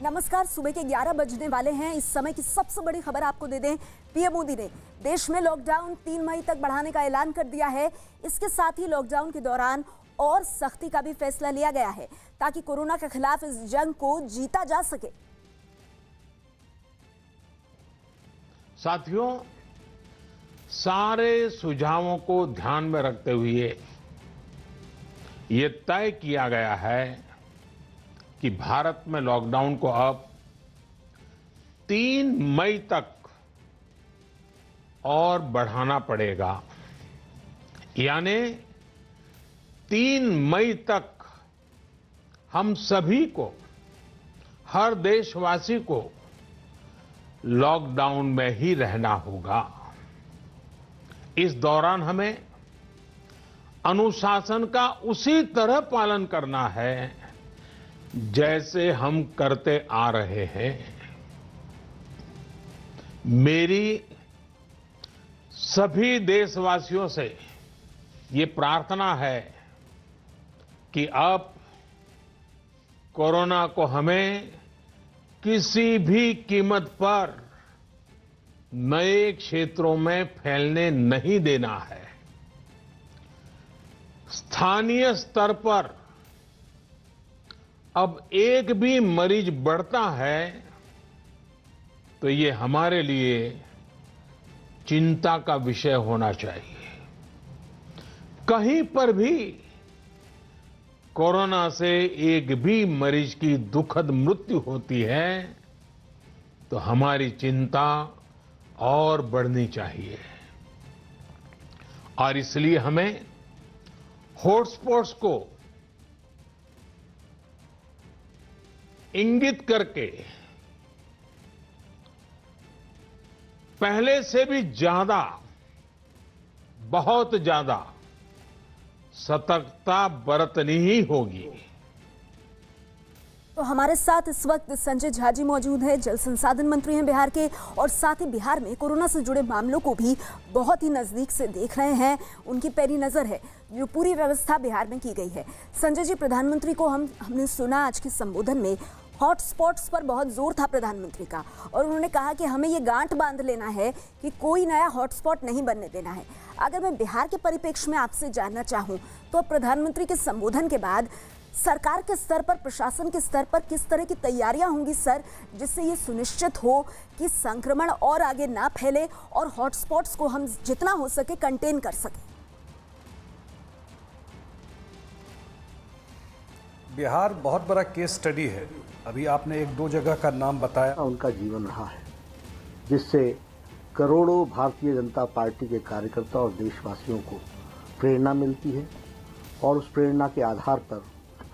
नमस्कार, सुबह के 11 बजने वाले हैं। इस समय की सबसे बड़ी खबर आपको दे दें। पीएम मोदी ने देश में लॉकडाउन 3 मई तक बढ़ाने का ऐलान कर दिया है। इसके साथ ही लॉकडाउन के दौरान और सख्ती का भी फैसला लिया गया है ताकि कोरोना के खिलाफ इस जंग को जीता जा सके। साथियों, सारे सुझावों को ध्यान में रखते हुए ये तय किया गया है कि भारत में लॉकडाउन को अब 3 मई तक और बढ़ाना पड़ेगा। यानी 3 मई तक हम सभी को, हर देशवासी को लॉकडाउन में ही रहना होगा। इस दौरान हमें अनुशासन का उसी तरह पालन करना है जैसे हम करते आ रहे हैं। मेरी सभी देशवासियों से ये प्रार्थना है कि अब कोरोना को हमें किसी भी कीमत पर नए क्षेत्रों में फैलने नहीं देना है। स्थानीय स्तर पर अब एक भी मरीज बढ़ता है तो ये हमारे लिए चिंता का विषय होना चाहिए। कहीं पर भी कोरोना से एक भी मरीज की दुखद मृत्यु होती है तो हमारी चिंता और बढ़नी चाहिए। और इसलिए हमें हॉटस्पॉट्स को इंगित करके पहले से भी ज्यादा, बहुत ज्यादा सतर्कता बरतनी ही होगी। तो हमारे साथ इस वक्त संजय झा जी मौजूद हैं, जल संसाधन मंत्री हैं बिहार के, और साथ ही बिहार में कोरोना से जुड़े मामलों को भी बहुत ही नजदीक से देख रहे हैं। उनकी पैनी नजर है जो पूरी व्यवस्था बिहार में की गई है। संजय जी, प्रधानमंत्री को हमने सुना आज के संबोधन में हॉटस्पॉट्स पर बहुत जोर था प्रधानमंत्री का, और उन्होंने कहा कि हमें ये गांठ बांध लेना है कि कोई नया हॉटस्पॉट नहीं बनने देना है। अगर मैं बिहार के परिप्रेक्ष्य में आपसे जानना चाहूं तो प्रधानमंत्री के संबोधन के बाद सरकार के स्तर पर, प्रशासन के स्तर पर किस तरह की तैयारियां होंगी सर, जिससे ये सुनिश्चित हो कि संक्रमण और आगे ना फैले और हॉटस्पॉट्स को हम जितना हो सके कंटेन कर सकें? बिहार बहुत बड़ा केस स्टडी है। अभी आपने 1-2 जगह का नाम बताया। उनका जीवन रहा है जिससे करोड़ों भारतीय जनता पार्टी के कार्यकर्ता और देशवासियों को प्रेरणा मिलती है, और उस प्रेरणा के आधार पर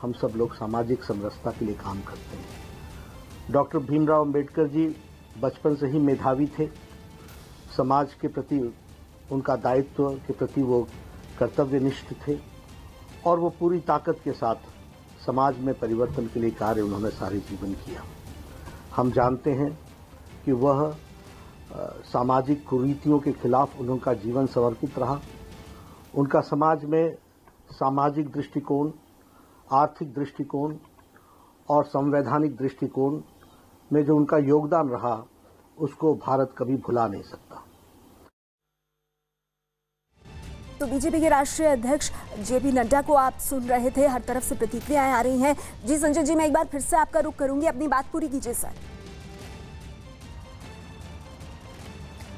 हम सब लोग सामाजिक समरसता के लिए काम करते हैं। डॉक्टर भीमराव अंबेडकर जी बचपन से ही मेधावी थे। समाज के प्रति उनका दायित्व के प्रति वो कर्तव्यनिष्ठ थे, और वो पूरी ताकत के साथ समाज में परिवर्तन के लिए कार्य उन्होंने सारे जीवन किया। हम जानते हैं कि वह सामाजिक कुरीतियों के खिलाफ उनका जीवन समर्पित रहा। उनका समाज में सामाजिक दृष्टिकोण, आर्थिक दृष्टिकोण और संवैधानिक दृष्टिकोण में जो उनका योगदान रहा, उसको भारत कभी भुला नहीं सकता। तो बीजेपी के राष्ट्रीय अध्यक्ष जेपी नड्डा को आप सुन रहे थे, हर तरफ से प्रतिक्रियाएं आ रही हैं। जी संजय जी, मैं एक बार फिर से आपका रुख करूंगी, अपनी बात पूरी कीजिए सर।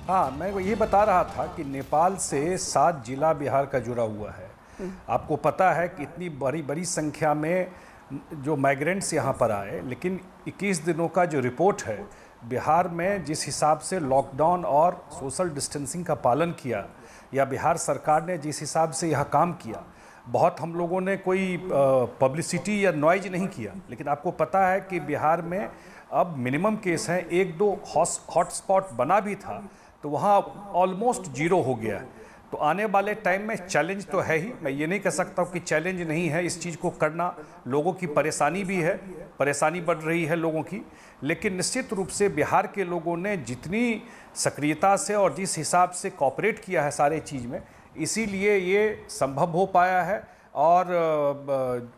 हाँ, मैं ये बता रहा था कि नेपाल से 7 जिला बिहार का जुड़ा हुआ है। आपको पता है कि इतनी बड़ी संख्या में जो माइग्रेंट्स यहाँ पर आए, लेकिन 21 दिनों का जो रिपोर्ट है, बिहार में जिस हिसाब से लॉकडाउन और सोशल डिस्टेंसिंग का पालन किया, या बिहार सरकार ने जिस हिसाब से यह काम किया, बहुत हम लोगों ने कोई पब्लिसिटी या नॉइज नहीं किया। लेकिन आपको पता है कि बिहार में अब मिनिमम केस हैं। 1-2 हॉटस्पॉट बना भी था तो वहाँ ऑलमोस्ट 0 हो गया है। तो आने वाले टाइम में चैलेंज तो है ही, मैं ये नहीं कह सकता कि चैलेंज नहीं है। इस चीज़ को करना, लोगों की परेशानी भी है, परेशानी बढ़ रही है लोगों की, लेकिन निश्चित रूप से बिहार के लोगों ने जितनी सक्रियता से और जिस हिसाब से कॉपरेट किया है सारे चीज़ में, इसीलिए ये संभव हो पाया है। और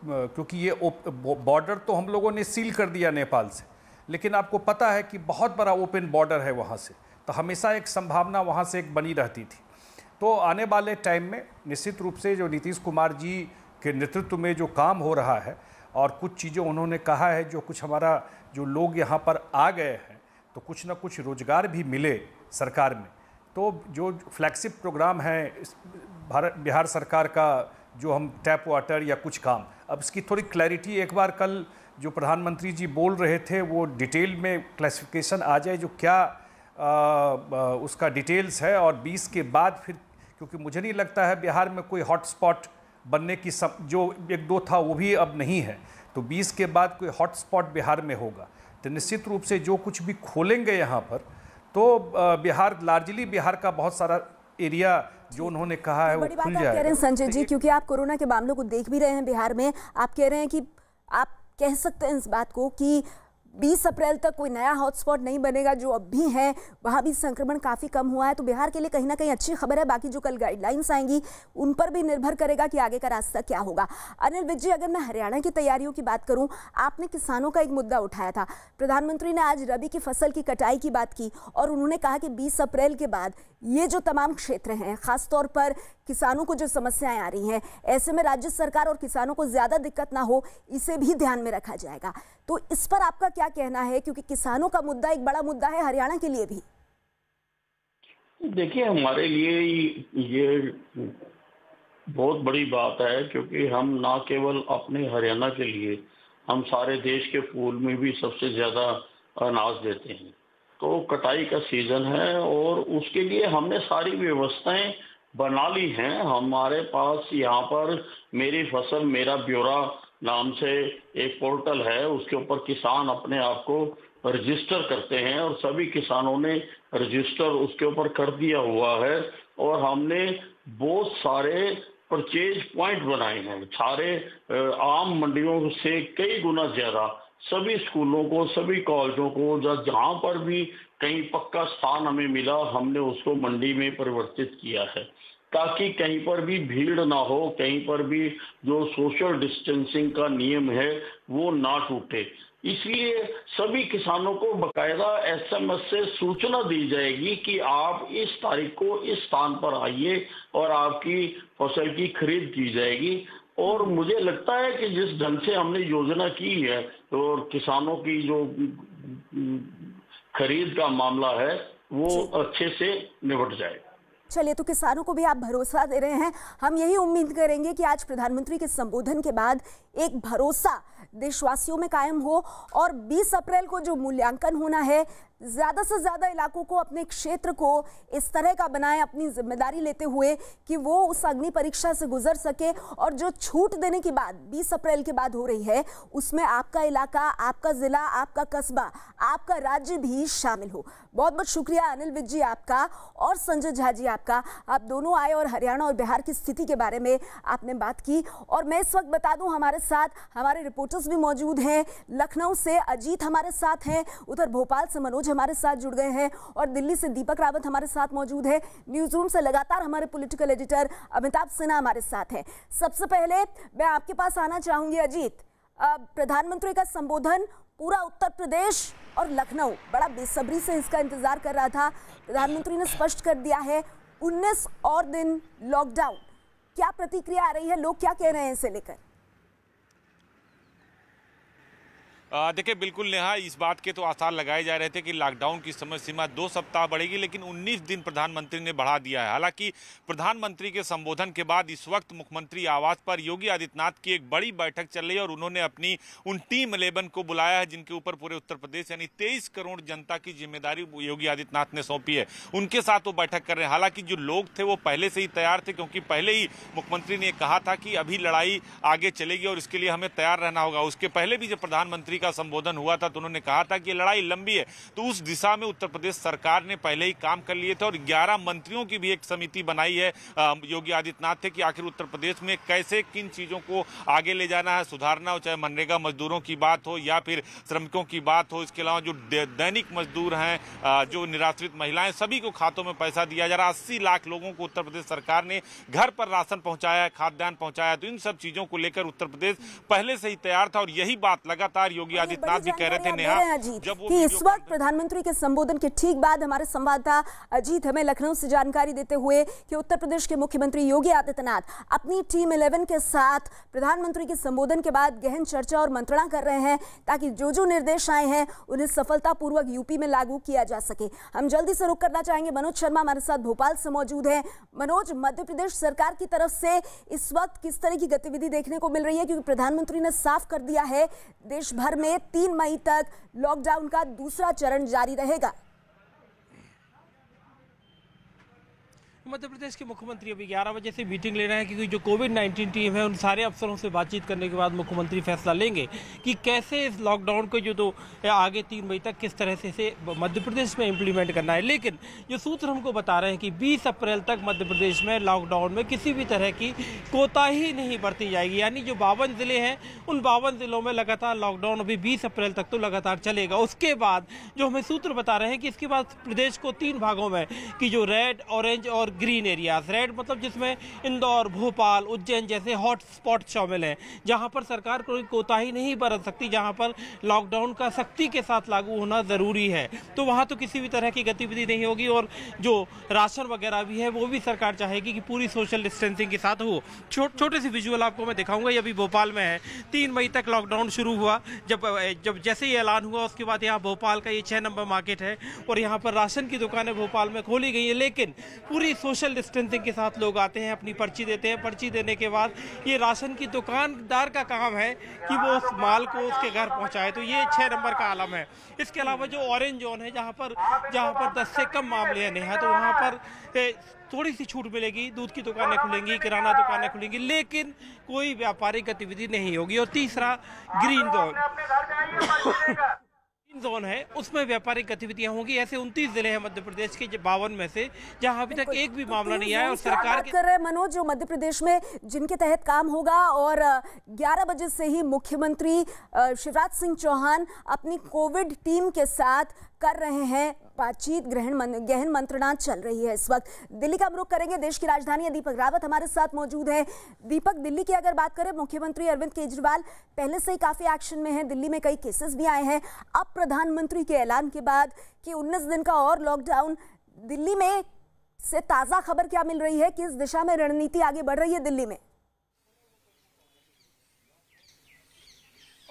क्योंकि ये बॉर्डर तो हम लोगों ने सील कर दिया नेपाल से, लेकिन आपको पता है कि बहुत बड़ा ओपन बॉर्डर है वहाँ से, तो हमेशा एक संभावना वहाँ से एक बनी रहती थी। तो आने वाले टाइम में निश्चित रूप से जो नीतीश कुमार जी के नेतृत्व में जो काम हो रहा है और कुछ चीज़ें उन्होंने कहा है, जो कुछ हमारा जो लोग यहाँ पर आ गए हैं तो कुछ ना कुछ रोजगार भी मिले सरकार में। तो जो फ्लैगशिप प्रोग्राम है बिहार सरकार का, जो हम टैप वाटर या कुछ काम, अब इसकी थोड़ी क्लैरिटी एक बार कल जो प्रधानमंत्री जी बोल रहे थे वो डिटेल में क्लासिफिकेशन आ जाए, जो क्या उसका डिटेल्स है। और 20 के बाद फिर, क्योंकि मुझे नहीं लगता है बिहार में कोई हॉटस्पॉट बनने की जो एक दो था वो भी अब नहीं है, तो 20 के बाद कोई हॉटस्पॉट बिहार में होगा। तो निश्चित रूप से जो कुछ भी खोलेंगे यहाँ पर, तो बिहार लार्जली बिहार का बहुत सारा एरिया जो उन्होंने कहा है वो खुल जाएगा। कह रहे हैं संजय जी, क्योंकि आप कोरोना के मामलों को देख भी रहे हैं बिहार में, आप कह रहे हैं कि आप कह सकते हैं इस बात को कि 20 अप्रैल तक कोई नया हॉटस्पॉट नहीं बनेगा, जो अब भी है वहाँ भी संक्रमण काफ़ी कम हुआ है, तो बिहार के लिए कहीं ना कहीं अच्छी खबर है। बाकी जो कल गाइडलाइंस आएंगी उन पर भी निर्भर करेगा कि आगे का रास्ता क्या होगा। अनिल विज जी, अगर मैं हरियाणा की तैयारियों की बात करूं, आपने किसानों का एक मुद्दा उठाया था। प्रधानमंत्री ने आज रबी की फसल की कटाई की बात की और उन्होंने कहा कि 20 अप्रैल के बाद ये जो तमाम क्षेत्र हैं, खासतौर पर किसानों को जो समस्याएं आ रही हैं, ऐसे में राज्य सरकार और किसानों को ज्यादा दिक्कत ना हो, इसे भी ध्यान में रखा जाएगा। तो इस पर आपका क्या कहना है, क्योंकि किसानों का मुद्दा एक बड़ा मुद्दा है हरियाणा के लिए भी। देखिए, हमारे लिए ये बहुत बड़ी बात है, क्योंकि हम ना केवल अपने हरियाणा के लिए, हम सारे देश के फूल में भी सबसे ज्यादा अनाज देते हैं। तो कटाई का सीजन है और उसके लिए हमने सारी व्यवस्थाएं बना ली हैं। हमारे पास यहाँ पर मेरी फसल मेरा ब्यौरा नाम से एक पोर्टल है, उसके ऊपर किसान अपने आप को रजिस्टर करते हैं और सभी किसानों ने रजिस्टर उसके ऊपर कर दिया हुआ है। और हमने बहुत सारे परचेज पॉइंट बनाए हैं, सारे आम मंडियों से कई गुना ज्यादा। सभी स्कूलों को, सभी कॉलेजों को, जहां पर भी कहीं पक्का स्थान हमें मिला, हमने उसको मंडी में परिवर्तित किया है, ताकि कहीं पर भी भीड़ ना हो, कहीं पर भी जो सोशल डिस्टेंसिंग का नियम है वो ना टूटे। इसलिए सभी किसानों को बकायदा SMS से सूचना दी जाएगी कि आप इस तारीख को इस स्थान पर आइए और आपकी फसल की खरीद की जाएगी। और मुझे लगता है कि जिस ढंग से हमने योजना की है और किसानों की जो खरीद का मामला है वो अच्छे से निपट जाएगा। चलिए, तो किसानों को भी आप भरोसा दे रहे हैं। हम यही उम्मीद करेंगे कि आज प्रधानमंत्री के संबोधन के बाद एक भरोसा देशवासियों में कायम हो और 20 अप्रैल को जो मूल्यांकन होना है, ज्यादा से ज्यादा इलाकों को, अपने क्षेत्र को इस तरह का बनाएं, अपनी जिम्मेदारी लेते हुए कि वो उस अग्नि परीक्षा से गुजर सके। और जो छूट देने की बात 20 अप्रैल के बाद हो रही है, उसमें आपका इलाका, आपका जिला, आपका कस्बा, आपका राज्य भी शामिल हो। बहुत बहुत शुक्रिया अनिल विज जी आपका और संजय झा जी आपका। आप दोनों आए और हरियाणा और बिहार की स्थिति के बारे में आपने बात की। और मैं इस वक्त बता दूं, हमारे साथ हमारे रिपोर्टर्स भी मौजूद हैं। लखनऊ से अजीत हमारे साथ हैं, उधर भोपाल से मनोज हमारे साथ जुड़ गए हैं और दिल्ली से दीपक रावत हमारे साथ मौजूद है। न्यूज रूम से लगातार हमारे पॉलिटिकल एडिटर अमिताभ सिन्हा हमारे साथ हैं। सबसे पहले मैं आपके पास आना चाहूंगी अजीत, प्रधानमंत्री का संबोधन पूरा उत्तर प्रदेश और लखनऊ बड़ा बेसब्री से इसका इंतजार कर रहा था। प्रधानमंत्री ने स्पष्ट कर दिया है 19 और दिन लॉकडाउन। क्या प्रतिक्रिया आ रही है, लोग क्या कह रहे हैं इसे लेकर? देखिए, बिल्कुल नेहा, इस बात के तो आसार लगाए जा रहे थे कि लॉकडाउन की समय सीमा 2 सप्ताह बढ़ेगी, लेकिन 19 दिन प्रधानमंत्री ने बढ़ा दिया है। हालांकि प्रधानमंत्री के संबोधन के बाद इस वक्त मुख्यमंत्री आवास पर योगी आदित्यनाथ की एक बड़ी बैठक चल रही है और उन्होंने अपनी उन टीम 11 को बुलाया है जिनके ऊपर पूरे उत्तर प्रदेश यानी 23 करोड़ जनता की जिम्मेदारी योगी आदित्यनाथ ने सौंपी है। उनके साथ वो बैठक कर रहे हैं। हालांकि जो लोग थे वो पहले से ही तैयार थे, क्योंकि पहले ही मुख्यमंत्री ने कहा था कि अभी लड़ाई आगे चलेगी और इसके लिए हमें तैयार रहना होगा। उसके पहले भी जब प्रधानमंत्री का संबोधन हुआ था तो उन्होंने कहा था कि लड़ाई लंबी है, तो उस दिशा में उत्तर प्रदेश सरकार ने पहले ही काम कर लिए थे और 11 मंत्रियों की भी एक समिति बनाई है योगी आदित्यनाथ थे कि आखिर उत्तर प्रदेश में कैसे किन चीजों को आगे ले जाना है, सुधारना हो, चाहे मनरेगा मजदूरों की बात हो या फिर श्रमिकों की बात हो। इसके अलावा जो दैनिक मजदूर हैं, जो निराश्रित महिलाएं, सभी को खातों में पैसा दिया जा रहा है। 80 लाख लोगों को उत्तर प्रदेश सरकार ने घर पर राशन पहुंचाया है, खाद्यान्न पहुंचाया। तो इन सब चीजों को लेकर उत्तर प्रदेश पहले से ही तैयार था और यही बात लगातार योगी आदित्यनाथ भी कह रहे थे नेहा जब वो कि इस वक्त प्रधानमंत्री के संबोधन के ठीक बाद हमारे संवाददाता अजीत हमें लखनऊ से जानकारी देते हुए कि उत्तर प्रदेश के मुख्यमंत्री योगी आदित्यनाथ अपनी टीम 11 के साथ प्रधानमंत्री के संबोधन के बाद गहन चर्चा और मंत्रणा कर रहे हैं ताकि जो निर्देश आए हैं उन्हें सफलतापूर्वक यूपी में लागू किया जा सके। हम जल्दी से रुक करना चाहेंगे। मनोज शर्मा हमारे साथ भोपाल से मौजूद है। मनोज, मध्य प्रदेश सरकार की तरफ से इस वक्त किस तरह की गतिविधि देखने को मिल रही है, क्योंकि प्रधानमंत्री ने साफ कर दिया है देश भर में 3 मई तक लॉकडाउन का दूसरा चरण जारी रहेगा। मध्य प्रदेश के मुख्यमंत्री अभी 11 बजे से मीटिंग ले रहे हैं, क्योंकि जो कोविड-19 टीम है उन सारे अफसरों से बातचीत करने के बाद मुख्यमंत्री फैसला लेंगे कि कैसे इस लॉकडाउन को जो आगे 3 मई तक किस तरह से इसे मध्य प्रदेश में इम्प्लीमेंट करना है। लेकिन जो सूत्र हमको बता रहे हैं कि 20 अप्रैल तक मध्य प्रदेश में लॉकडाउन में किसी भी तरह की कोताही नहीं बरती जाएगी। यानी जो 52 जिले हैं उन 52 जिलों में लगातार लॉकडाउन अभी 20 अप्रैल तक तो लगातार चलेगा। उसके बाद जो हमें सूत्र बता रहे हैं कि इसके बाद प्रदेश को 3 भागों में कि जो रेड, ऑरेंज और ग्रीन एरियाज, रेड मतलब जिसमें इंदौर, भोपाल, उज्जैन जैसे हॉट स्पॉट शामिल हैं, जहां पर सरकार कोई कोताही नहीं बरत सकती, जहां पर लॉकडाउन का सख्ती के साथ लागू होना जरूरी है, तो वहां तो किसी भी तरह की गतिविधि नहीं होगी। और जो राशन वगैरह भी है वो भी सरकार चाहेगी कि पूरी सोशल डिस्टेंसिंग के साथ हो। छोटे से विजुअल आपको मैं दिखाऊंगा। ये अभी भोपाल में है। 3 मई तक लॉकडाउन शुरू हुआ। जब जैसे ही ऐलान हुआ उसके बाद यहाँ भोपाल का ये 6 नंबर मार्केट है और यहाँ पर राशन की दुकानें भोपाल में खोली गई है, लेकिन पूरी सोशल डिस्टेंसिंग के साथ लोग आते हैं, अपनी पर्ची देते हैं। पर्ची देने के बाद ये राशन की दुकानदार का काम है कि वो उस माल को उसके घर पहुंचाए। तो ये 6 नंबर का आलम है। इसके अलावा जो ऑरेंज जोन है, जहां पर 10 से कम मामले हैं नेहा, तो वहां पर थोड़ी सी छूट मिलेगी। दूध की दुकानें खुलेंगी, किराना दुकानें खुलेंगी, लेकिन कोई व्यापारिक गतिविधि नहीं होगी। और तीसरा ग्रीन जोन है, उसमें व्यापारिक गतिविधियां होंगी। ऐसे 29 जिले हैं मध्य प्रदेश के 52 में से जहां अभी तक एक भी मामला नहीं आया। और सरकार कर रहे हैं मनोज, जो मध्य प्रदेश में जिनके तहत काम होगा, और 11 बजे से ही मुख्यमंत्री शिवराज सिंह चौहान अपनी कोविड टीम के साथ कर रहे हैं बातचीत। गहन मंत्रणा चल रही है इस वक्त। दिल्ली का रुख करेंगे। देश की राजधानी दीपक रावत हमारे साथ मौजूद है। दीपक, दिल्ली की अगर बात करें, मुख्यमंत्री अरविंद केजरीवाल पहले से ही काफी एक्शन में है। दिल्ली में कई केसेस भी आए हैं। अब प्रधानमंत्री के ऐलान के बाद कि 19 दिन का और लॉकडाउन, दिल्ली में से ताजा खबर क्या मिल रही है, किस दिशा में रणनीति आगे बढ़ रही है दिल्ली में?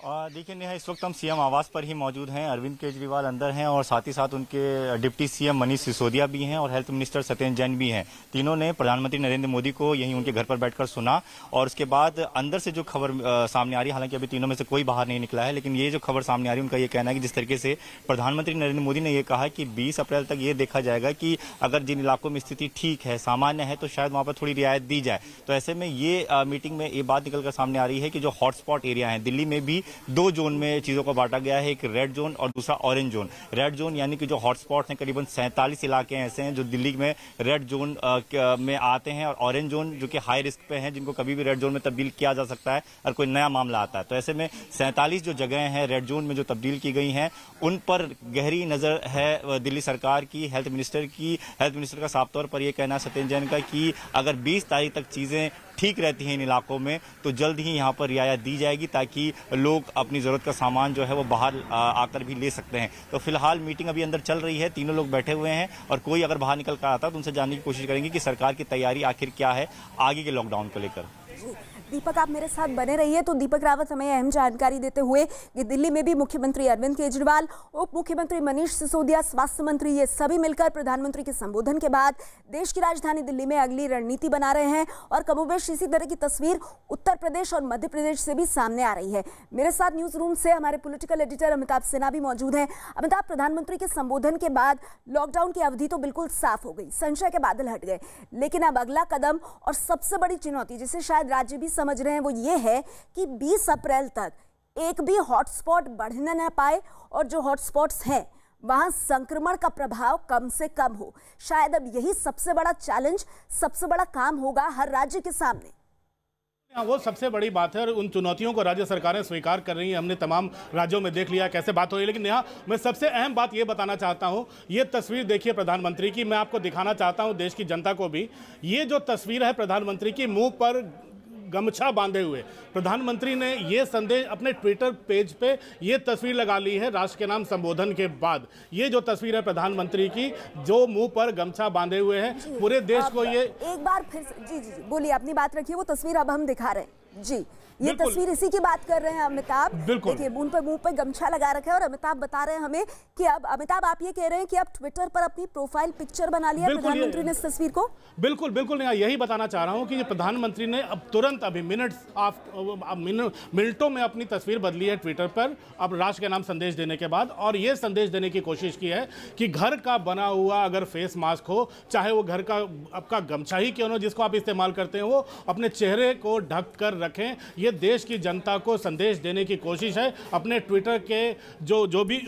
देखिए नेहा, इस वक्त हम सीएम आवास पर ही मौजूद हैं। अरविंद केजरीवाल अंदर हैं और साथ ही साथ उनके डिप्टी सीएम मनीष सिसोदिया भी हैं और हेल्थ मिनिस्टर सत्येंद्र जैन भी हैं। तीनों ने प्रधानमंत्री नरेंद्र मोदी को यहीं उनके घर पर बैठकर सुना और उसके बाद अंदर से जो खबर सामने आ रही है, हालांकि अभी तीनों में से कोई बाहर नहीं निकला है, लेकिन ये जो खबर सामने आ रही है उनका ये कहना है कि जिस तरीके से प्रधानमंत्री नरेंद्र मोदी ने यह कहा कि 20 अप्रैल तक ये देखा जाएगा कि अगर जिन इलाकों में स्थिति ठीक है, सामान्य है, तो शायद वहां पर थोड़ी रियायत दी जाए। तो ऐसे में ये मीटिंग में ये बात निकलकर सामने आ रही है कि जो हॉटस्पॉट एरिया है दिल्ली में भी 2 जोन में चीजों को बांटा गया है, एक रेड जोन और दूसरा ऑरेंज जोन। रेड जोन यानी कि जो हॉटस्पॉट हैं, करीबन 47 इलाके ऐसे हैं जो दिल्ली में रेड जोन में आते हैं, और ऑरेंज जोन जो कि हाई रिस्क पे हैं, जिनको कभी भी रेड जोन में तब्दील किया जा सकता है और कोई नया मामला आता है। तो ऐसे में 47 जो जगह हैं रेड जोन में जो तब्दील की गई हैं, उन पर गहरी नजर है दिल्ली सरकार की, हेल्थ मिनिस्टर का साफ तौर पर यह कहना है सत्येंद्र जैन का कि अगर 20 तारीख तक चीजें ठीक रहती हैं इन इलाकों में तो जल्द ही यहाँ पर रियायत दी जाएगी, ताकि लोग अपनी जरूरत का सामान जो है वो बाहर आकर भी ले सकते हैं। तो फिलहाल मीटिंग अभी अंदर चल रही है, तीनों लोग बैठे हुए हैं और कोई अगर बाहर निकल कर आता है तो उनसे जानने की कोशिश करेंगे कि सरकार की तैयारी आखिर क्या है आगे के लॉकडाउन को लेकर। दीपक, आप मेरे साथ बने रहिए। तो दीपक रावत हमें अहम जानकारी देते हुए कि दिल्ली में भी मुख्यमंत्री अरविंद केजरीवाल, उप मुख्यमंत्री मनीष सिसोदिया, स्वास्थ्य मंत्री, ये सभी मिलकर प्रधानमंत्री के संबोधन के बाद देश की राजधानी दिल्ली में अगली रणनीति बना रहे हैं। और कमोबेश इसी तरह की तस्वीर उत्तर प्रदेश और मध्य प्रदेश से भी सामने आ रही है। मेरे साथ न्यूज रूम से हमारे पॉलिटिकल एडिटर अमिताभ सिन्हा भी मौजूद हैं। अमिताभ, प्रधानमंत्री के संबोधन के बाद लॉकडाउन की अवधि तो बिल्कुल साफ हो गई, संशय के बादल हट गए, लेकिन अब अगला कदम और सबसे बड़ी चुनौती, जिसे शायद राज्य भी समझ रहे हैं, वो ये है कि 20 अप्रैल तक एक भी हॉटस्पॉट बढ़ने न पाए और जो हॉटस्पॉट्स हैं वहां संक्रमण का प्रभाव कम से कम हो। शायद अब यही सबसे बड़ा चैलेंज, सबसे बड़ा काम होगा हर राज्य के सामने। वो सबसे बड़ी बात है और उन चुनौतियों को राज्य सरकारें स्वीकार कर रही हैं। हमने तमाम राज्यों में देख लिया कैसे बात हो रही है। लेकिन नेहा, मैं सबसे अहम बात ये बताना चाहता हूँ, ये तस्वीर देखिए प्रधानमंत्री की, मैं आपको दिखाना चाहता हूँ देश की जनता को भी। ये जो तस्वीर है प्रधानमंत्री की, मुंह पर गमछा बांधे हुए। प्रधानमंत्री ने ये संदेश अपने ट्विटर पेज पे ये तस्वीर लगा ली है राष्ट्र के नाम संबोधन के बाद। ये जो तस्वीर है प्रधानमंत्री की, जो मुंह पर गमछा बांधे हुए हैं, पूरे देश को ये एक बार फिर जी जी जी बोलिए, अपनी बात रखिए। वो तस्वीर अब हम दिखा रहे हैं जी, ये तस्वीर इसी की बात कर रहे हैं अमिताभ। देखिए मुंह पे गमछा लगा रखा है और अमिताभ बता रहे हैं हमें कि अब अमिताभ आप ये कह रहे हैं कि अब ट्विटर पर अपनी प्रोफाइल पिक्चर बना लिया प्रधानमंत्री ने इस तस्वीर को। बिल्कुल बिल्कुल यही बताना चाह रहा हूं कि प्रधानमंत्री ने अब तुरंत अभी मिनटों में अपनी तस्वीर बदली है ट्विटर पर, अब राष्ट्र के नाम संदेश देने के बाद। और ये संदेश देने की कोशिश की है कि घर का बना हुआ अगर फेस मास्क हो, चाहे वो घर का आपका गमछा ही क्यों हो जिसको आप इस्तेमाल करते हैं, वो अपने चेहरे को ढक कर रखें। ये देश की जनता को संदेश देने की कोशिश है। अपने ट्विटर के जो भी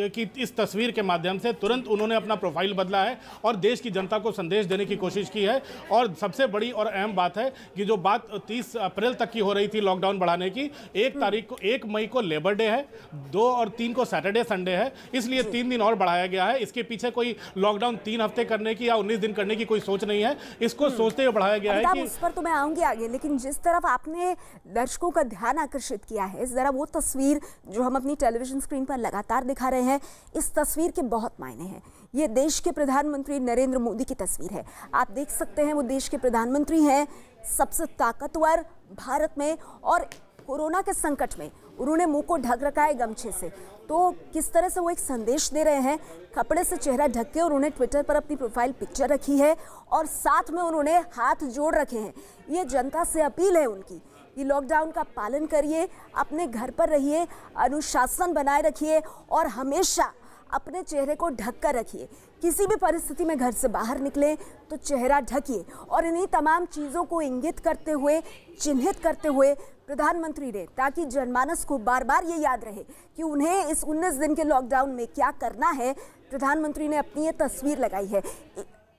की इस तस्वीर के माध्यम से तुरंत उन्होंने अपना प्रोफाइल बदला है और देश की जनता को संदेश देने की कोशिश की है। और सबसे बड़ी और अहम बात है कि जो बात 30 अप्रैल तक की हो रही थी लॉकडाउन बढ़ाने की, 1 मई को लेबर डे है, 2 और 3 को सैटरडे संडे है, इसलिए 3 दिन और बढ़ाया गया है। इसके पीछे कोई लॉकडाउन 3 हफ्ते करने की या 19 दिन करने की कोई सोच नहीं है, इसको सोचते हुए बढ़ाया गया है कि उस पर तो मैं आऊंगी आगे, लेकिन जिस तरफ आपने दर्शकों का ध्यान आकर्षित किया है, जरा वो तस्वीर जो हम अपनी टेलीविजन स्क्रीन पर लगातार दिखा रहे हैं, इस तस्वीर के बहुत मायने हैं। ये देश के प्रधानमंत्री नरेंद्र मोदी की तस्वीर है। आप देख सकते हैं वो देश के प्रधानमंत्री हैं, सबसे ताकतवर भारत में, और कोरोना के संकट में उन्होंने मुंह को ढक रखा है गमछे से। तो किस तरह से वो एक संदेश दे रहे हैं, कपड़े से चेहरा ढक के, और उन्होंने ट्विटर पर अपनी प्रोफाइल पिक्चर रखी है और साथ में उन्होंने हाथ जोड़ रखे हैं। ये जनता से अपील है उनकी कि लॉकडाउन का पालन करिए, अपने घर पर रहिए, अनुशासन बनाए रखिए और हमेशा अपने चेहरे को ढक कर रखिए। किसी भी परिस्थिति में घर से बाहर निकले तो चेहरा ढकिए। और इन्हीं तमाम चीज़ों को इंगित करते हुए, चिन्हित करते हुए प्रधानमंत्री ने, ताकि जनमानस को बार बार ये याद रहे कि उन्हें इस 19 दिन के लॉकडाउन में क्या करना है, प्रधानमंत्री ने अपनी ये तस्वीर लगाई है।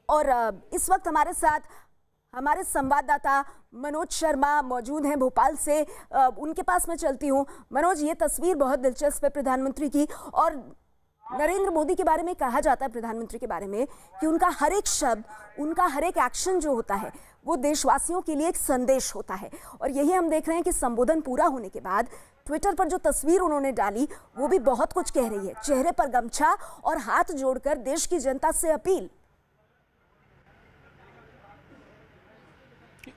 और इस वक्त हमारे साथ हमारे संवाददाता मनोज शर्मा मौजूद हैं भोपाल से, उनके पास मैं चलती हूँ। मनोज, ये तस्वीर बहुत दिलचस्प है प्रधानमंत्री की, और नरेंद्र मोदी के बारे में कहा जाता है, प्रधानमंत्री के बारे में, कि उनका हर एक शब्द, उनका हर एक एक्शन जो होता है वो देशवासियों के लिए एक संदेश होता है। और यही हम देख रहे हैं कि संबोधन पूरा होने के बाद ट्विटर पर जो तस्वीर उन्होंने डाली वो भी बहुत कुछ कह रही है। चेहरे पर गमछा और हाथ जोड़कर देश की जनता से अपील।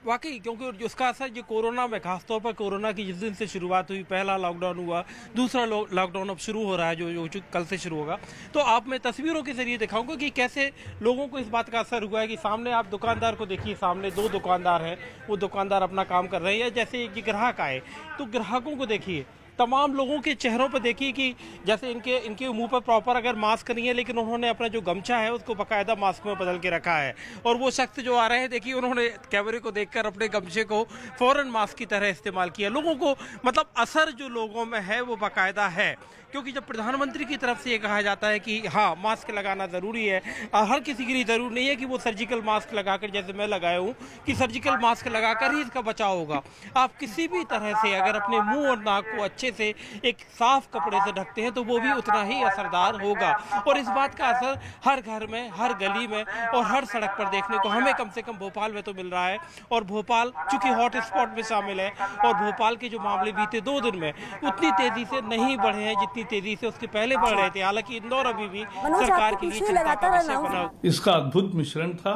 वाकई, क्योंकि उसका असर जो कोरोना में, खासतौर पर कोरोना की जिस दिन से शुरुआत हुई, पहला लॉकडाउन हुआ, दूसरा लॉकडाउन अब शुरू हो रहा है जो कल से शुरू होगा, तो आप मैं तस्वीरों के जरिए दिखाऊंगा कि कैसे लोगों को इस बात का असर हुआ है। कि सामने आप दुकानदार को देखिए, सामने 2 दुकानदार हैं, वो दुकानदार अपना काम कर रहे हैं। जैसे एक ग्राहक आए तो ग्राहकों को देखिए, तमाम लोगों के चेहरों पर देखिए कि जैसे इनके मुंह पर प्रॉपर अगर मास्क नहीं है, लेकिन उन्होंने अपना जो गमछा है उसको बाकायदा मास्क में बदल के रखा है। और वो शख्स जो आ रहे हैं, देखिए उन्होंने कैमरे को देखकर अपने गमछे को फौरन मास्क की तरह इस्तेमाल किया। लोगों को मतलब असर जो लोगों में है वो बाकायदा है, क्योंकि जब प्रधानमंत्री की तरफ से ये कहा जाता है कि हाँ मास्क लगाना ज़रूरी है, हर किसी के लिए ज़रूरी नहीं है कि वो सर्जिकल मास्क लगाकर, जैसे मैं लगाया हूँ, कि सर्जिकल मास्क लगाकर ही इसका बचाव होगा। आप किसी भी तरह से अगर अपने मुंह और नाक को अच्छे से एक साफ कपड़े से ढकते हैं तो वो भी उतना ही असरदार होगा। और इस बात का असर हर घर में, हर गली में और हर सड़क पर देखने को हमें कम से कम भोपाल में तो मिल रहा है। और भोपाल चूंकि हॉट स्पॉट में शामिल है, और भोपाल के जो मामले बीते 2 दिन में उतनी तेजी से नहीं बढ़े हैं जितनी तेजी से उसके पहले बढ़ रहे थे। हालांकि इंदौर अभी भी सरकार के लिए चिंता का विषय बना। इसका अद्भुत मिश्रण था।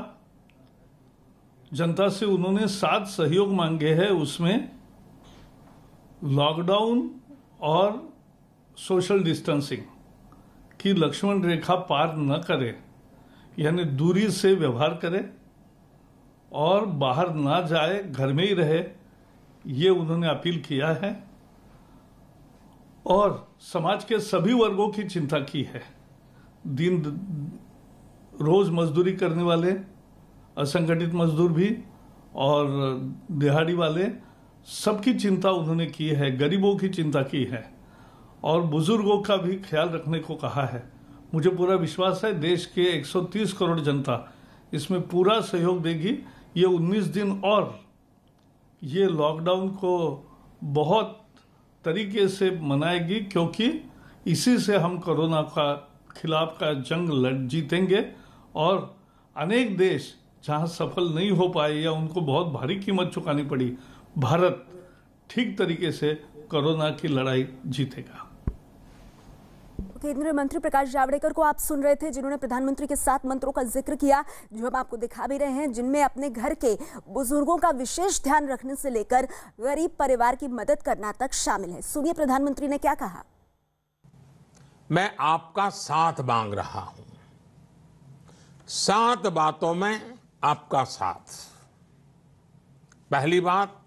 जनता से उन्होंने 7 सहयोग मांगे हैं, उसमें लॉकडाउन और सोशल डिस्टेंसिंग की लक्ष्मण रेखा पार न करे, यानी दूरी से व्यवहार करे और बाहर ना जाए, घर में ही रहे, ये उन्होंने अपील किया है। और समाज के सभी वर्गों की चिंता की है। रोज मजदूरी करने वाले, असंगठित मजदूर भी और दिहाड़ी वाले, सबकी चिंता उन्होंने की है। गरीबों की चिंता की है और बुजुर्गों का भी ख्याल रखने को कहा है। मुझे पूरा विश्वास है देश के 130 करोड़ जनता इसमें पूरा सहयोग देगी। ये 19 दिन और ये लॉकडाउन को बहुत तरीके से मनाएगी, क्योंकि इसी से हम कोरोना का खिलाफ का जंग जीतेंगे। और अनेक देश जहां सफल नहीं हो पाए या उनको बहुत भारी कीमत चुकानी पड़ी, भारत ठीक तरीके से कोरोना की लड़ाई जीतेगा। केंद्रीय मंत्री प्रकाश जावड़ेकर को आप सुन रहे थे, जिन्होंने प्रधानमंत्री के 7 मंत्रों का जिक्र किया, जो हम आपको दिखा भी रहे हैं, जिनमें अपने घर के बुजुर्गों का विशेष ध्यान रखने से लेकर गरीब परिवार की मदद करना तक शामिल है। सुनिए प्रधानमंत्री ने क्या कहा। मैं आपका साथ मांग रहा हूं, 7 बातों में आपका साथ। पहली बात,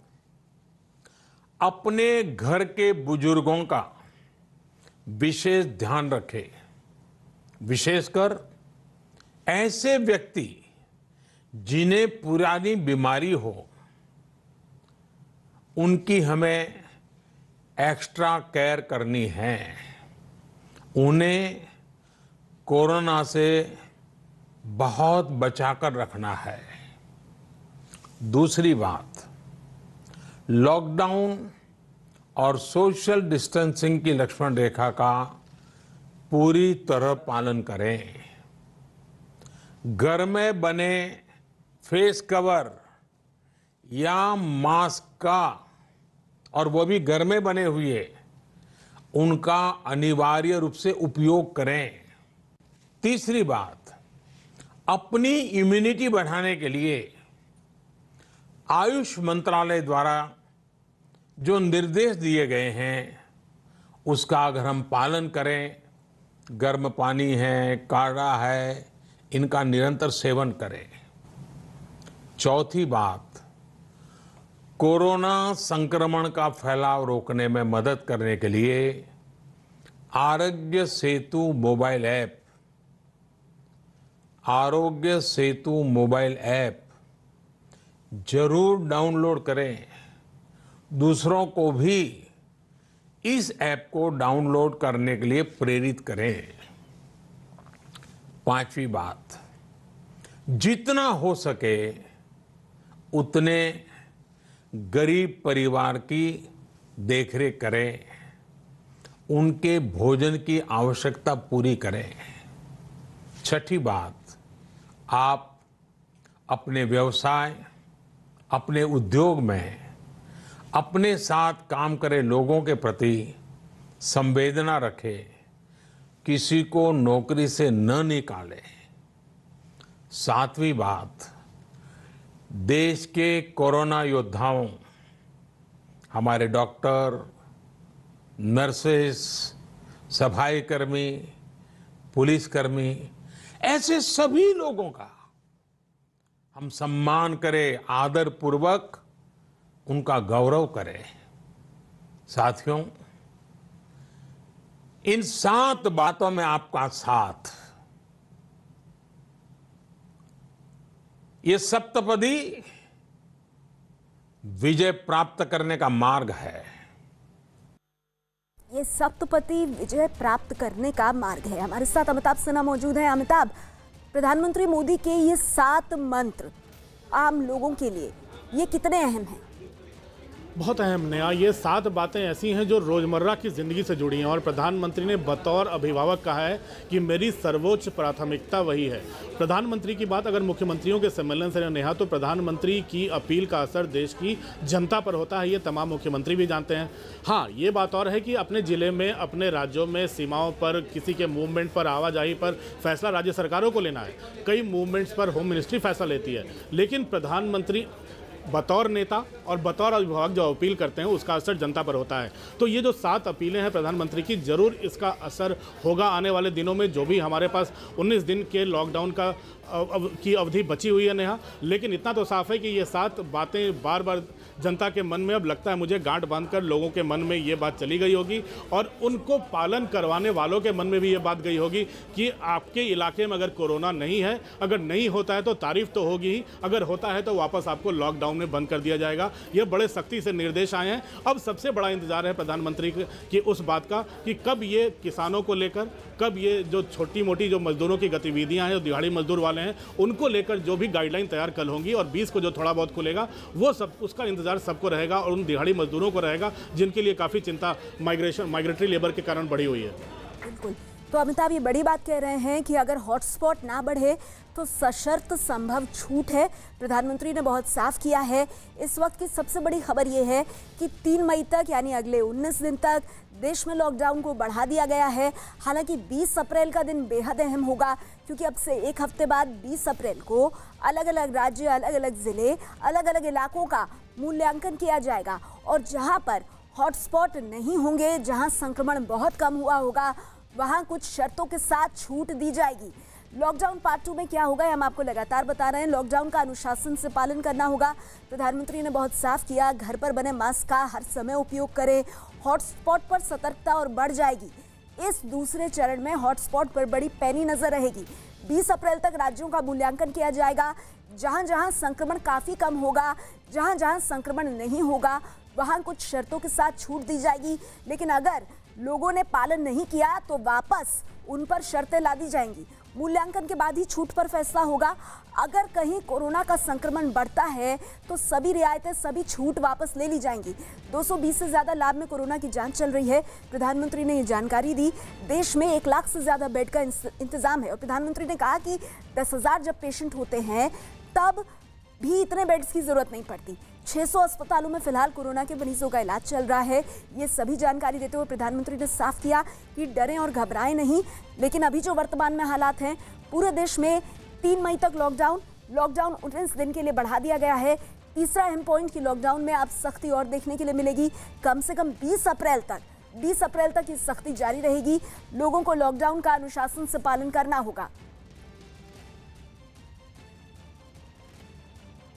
अपने घर के बुजुर्गों का विशेष ध्यान रखें, विशेषकर ऐसे व्यक्ति जिन्हें पुरानी बीमारी हो, उनकी हमें एक्स्ट्रा केयर करनी है, उन्हें कोरोना से बहुत बचाकर रखना है। दूसरी बात, लॉकडाउन और सोशल डिस्टेंसिंग की लक्ष्मण रेखा का पूरी तरह पालन करें। घर में बने फेस कवर या मास्क का, और वो भी घर में बने हुए, उनका अनिवार्य रूप से उपयोग करें। तीसरी बात, अपनी इम्यूनिटी बढ़ाने के लिए आयुष मंत्रालय द्वारा जो निर्देश दिए गए हैं, उसका अगर हम पालन करें, गर्म पानी है, काढ़ा है, इनका निरंतर सेवन करें। चौथी बात, कोरोना संक्रमण का फैलाव रोकने में मदद करने के लिए Aarogya Setu mobile app, Aarogya Setu mobile app जरूर डाउनलोड करें। दूसरों को भी इस ऐप को डाउनलोड करने के लिए प्रेरित करें। पांचवी बात, जितना हो सके उतने गरीब परिवार की देखरेख करें, उनके भोजन की आवश्यकता पूरी करें। छठी बात, आप अपने व्यवसाय, अपने उद्योग में अपने साथ काम करे लोगों के प्रति संवेदना रखें, किसी को नौकरी से न निकालें। सातवीं बात, देश के कोरोना योद्धाओं, हमारे डॉक्टर, नर्सेस, सफाई कर्मी, पुलिसकर्मी, ऐसे सभी लोगों का हम सम्मान करें, आदर पूर्वक उनका गौरव करें। साथियों, इन 7 बातों में आपका साथ, ये सप्तपदी विजय प्राप्त करने का मार्ग है। ये सप्तपदी विजय प्राप्त करने का मार्ग है। हमारे साथ अमिताभ सिन्हा मौजूद हैं। अमिताभ, प्रधानमंत्री मोदी के ये 7 मंत्र आम लोगों के लिए ये कितने अहम हैं? बहुत अहम नया। ये 7 बातें ऐसी हैं जो रोज़मर्रा की ज़िंदगी से जुड़ी हैं और प्रधानमंत्री ने बतौर अभिभावक कहा है कि मेरी सर्वोच्च प्राथमिकता वही है। प्रधानमंत्री की बात अगर मुख्यमंत्रियों के सम्मेलन से नेहा, तो प्रधानमंत्री की अपील का असर देश की जनता पर होता है, ये तमाम मुख्यमंत्री भी जानते हैं। हाँ, ये बात और है कि अपने ज़िले में, अपने राज्यों में, सीमाओं पर किसी के मूवमेंट पर, आवाजाही पर फैसला राज्य सरकारों को लेना है। कई मूवमेंट्स पर होम मिनिस्ट्री फैसला लेती है, लेकिन प्रधानमंत्री बतौर नेता और बतौर अभिभावक जो अपील करते हैं उसका असर जनता पर होता है। तो ये जो 7 अपीलें हैं प्रधानमंत्री की, जरूर इसका असर होगा आने वाले दिनों में। जो भी हमारे पास 19 दिन के लॉकडाउन की अवधि बची हुई है नेहा, लेकिन इतना तो साफ है कि ये 7 बातें बार बार जनता के मन में, अब लगता है मुझे, गांठ बांधकर लोगों के मन में ये बात चली गई होगी और उनको पालन करवाने वालों के मन में भी ये बात गई होगी कि आपके इलाके में अगर कोरोना नहीं है, अगर नहीं होता है तो तारीफ तो होगी ही, अगर होता है तो वापस आपको लॉकडाउन में बंद कर दिया जाएगा। ये बड़े सख्ती से निर्देश आए हैं। अब सबसे बड़ा इंतजार है प्रधानमंत्री की उस बात का कि कब ये किसानों को लेकर, कब ये जो छोटी मोटी जो मजदूरों की गतिविधियां हैं, जो दिहाड़ी मजदूर वाले हैं, उनको लेकर जो भी गाइडलाइन तैयार कल होंगी और 20 को जो थोड़ा बहुत खुलेगा, वो सब, उसका इंतजार सबको रहेगा और उन दिहाड़ी मजदूरों को रहेगा जिनके लिए काफ़ी चिंता माइग्रेटरी लेबर के कारण बढ़ी हुई है। बिल्कुल, तो अमिताभ ये बड़ी बात कह रहे हैं कि अगर हॉटस्पॉट ना बढ़े तो सशर्त संभव छूट है। प्रधानमंत्री ने बहुत साफ किया है। इस वक्त की सबसे बड़ी खबर ये है कि 3 मई तक यानी अगले 19 दिन तक देश में लॉकडाउन को बढ़ा दिया गया है। हालांकि 20 अप्रैल का दिन बेहद अहम होगा, क्योंकि अब से एक हफ्ते बाद 20 अप्रैल को अलग अलग राज्य, अलग अलग जिले, अलग अलग इलाकों का मूल्यांकन किया जाएगा और जहां पर हॉटस्पॉट नहीं होंगे, जहां संक्रमण बहुत कम हुआ होगा, वहां कुछ शर्तों के साथ छूट दी जाएगी। लॉकडाउन पार्ट 2 में क्या होगा हम आपको लगातार बता रहे हैं। लॉकडाउन का अनुशासन से पालन करना होगा। प्रधानमंत्री ने बहुत साफ किया, घर पर बने मास्क का हर समय उपयोग करें। हॉटस्पॉट पर सतर्कता और बढ़ जाएगी। इस दूसरे चरण में हॉटस्पॉट पर बड़ी पैनी नजर रहेगी। 20 अप्रैल तक राज्यों का मूल्यांकन किया जाएगा। जहां जहां संक्रमण काफी कम होगा, जहां जहां संक्रमण नहीं होगा, वहां कुछ शर्तों के साथ छूट दी जाएगी। लेकिन अगर लोगों ने पालन नहीं किया तो वापस उन पर शर्तें ला दी जाएंगी। मूल्यांकन के बाद ही छूट पर फैसला होगा। अगर कहीं कोरोना का संक्रमण बढ़ता है तो सभी रियायतें, सभी छूट वापस ले ली जाएंगी। 220 से ज्यादा लैब में कोरोना की जांच चल रही है। प्रधानमंत्री ने ये जानकारी दी। देश में 1 लाख से ज्यादा बेड का इंतजाम है और प्रधानमंत्री ने कहा कि 10,000 जब पेशेंट होते हैं तब भी इतने बेड्स की जरूरत नहीं पड़ती। 600 अस्पतालों में फिलहाल कोरोना के मरीजों का इलाज चल रहा है। ये सभी जानकारी देते हुए प्रधानमंत्री ने साफ किया कि डरें और घबराएं नहीं। लेकिन अभी जो वर्तमान में हालात हैं, पूरे देश में 3 मई तक लॉकडाउन 19 दिन के लिए बढ़ा दिया गया है। तीसरा अहम पॉइंट कि लॉकडाउन में अब सख्ती और देखने के लिए मिलेगी। कम से कम 20 अप्रैल तक ये सख्ती जारी रहेगी। लोगों को लॉकडाउन का अनुशासन से पालन करना होगा।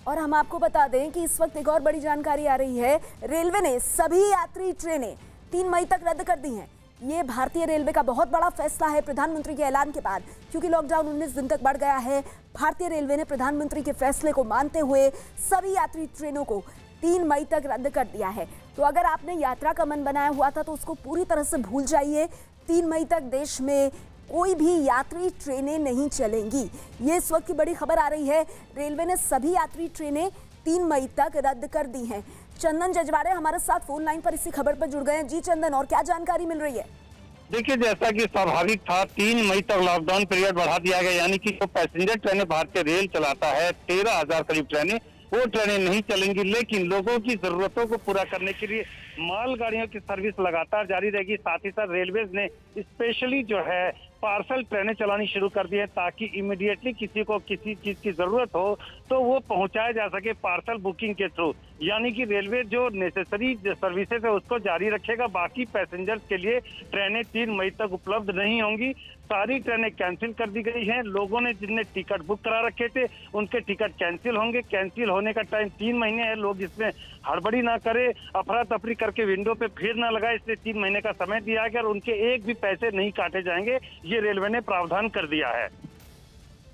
और हम आपको बता दें कि इस वक्त एक और बड़ी जानकारी आ रही है। रेलवे ने सभी यात्री ट्रेनें 3 मई तक रद्द कर दी हैं। ये भारतीय रेलवे का बहुत बड़ा फैसला है प्रधानमंत्री के ऐलान के बाद, क्योंकि लॉकडाउन 19 दिन तक बढ़ गया है। भारतीय रेलवे ने प्रधानमंत्री के फैसले को मानते हुए सभी यात्री ट्रेनों को 3 मई तक रद्द कर दिया है। तो अगर आपने यात्रा का मन बनाया हुआ था तो उसको पूरी तरह से भूल जाइए। 3 मई तक देश में कोई भी यात्री ट्रेनें नहीं चलेंगी। ये इस वक्त की बड़ी खबर आ रही है। रेलवे ने सभी यात्री ट्रेनें 3 मई तक रद्द कर दी हैं। चंदन जजवाड़े हमारे साथ फोन लाइन पर इसी खबर पर जुड़ गए हैं। जी चंदन, और क्या जानकारी मिल रही है? देखिए, जैसा कि स्वाभाविक था, 3 मई तक लॉकडाउन पीरियड बढ़ा दिया गया, यानी कि जो पैसेंजर ट्रेनें भारतीय रेल चलाता है 13,000 करीब ट्रेनें, वो ट्रेनें नहीं चलेंगी। लेकिन लोगों की जरूरतों को पूरा करने के लिए मालगाड़ियों की सर्विस लगातार जारी रहेगी। साथ ही साथ रेलवेज ने स्पेशली जो है पार्सल ट्रेनें चलानी शुरू कर दी है, ताकि इमीडिएटली किसी को किसी चीज की जरूरत हो तो वो पहुंचाया जा सके पार्सल बुकिंग के थ्रू। यानी कि रेलवे जो नेसेसरी सर्विसेज है उसको जारी रखेगा। बाकी पैसेंजर्स के लिए ट्रेनें 3 मई तक उपलब्ध नहीं होंगी। सारी ट्रेनें कैंसिल कर दी गई हैं। लोगों ने जिनने टिकट बुक करा रखे थे उनके टिकट कैंसिल होंगे। कैंसिल होने का टाइम 3 महीने है। लोग इसमें हड़बड़ी ना करे, अफरा तफरी करके विंडो पे भीड़ ना लगाए, इसलिए 3 महीने का समय दिया गया और उनके एक भी पैसे नहीं काटे जाएंगे। ये रेलवे ने प्रावधान कर दिया है।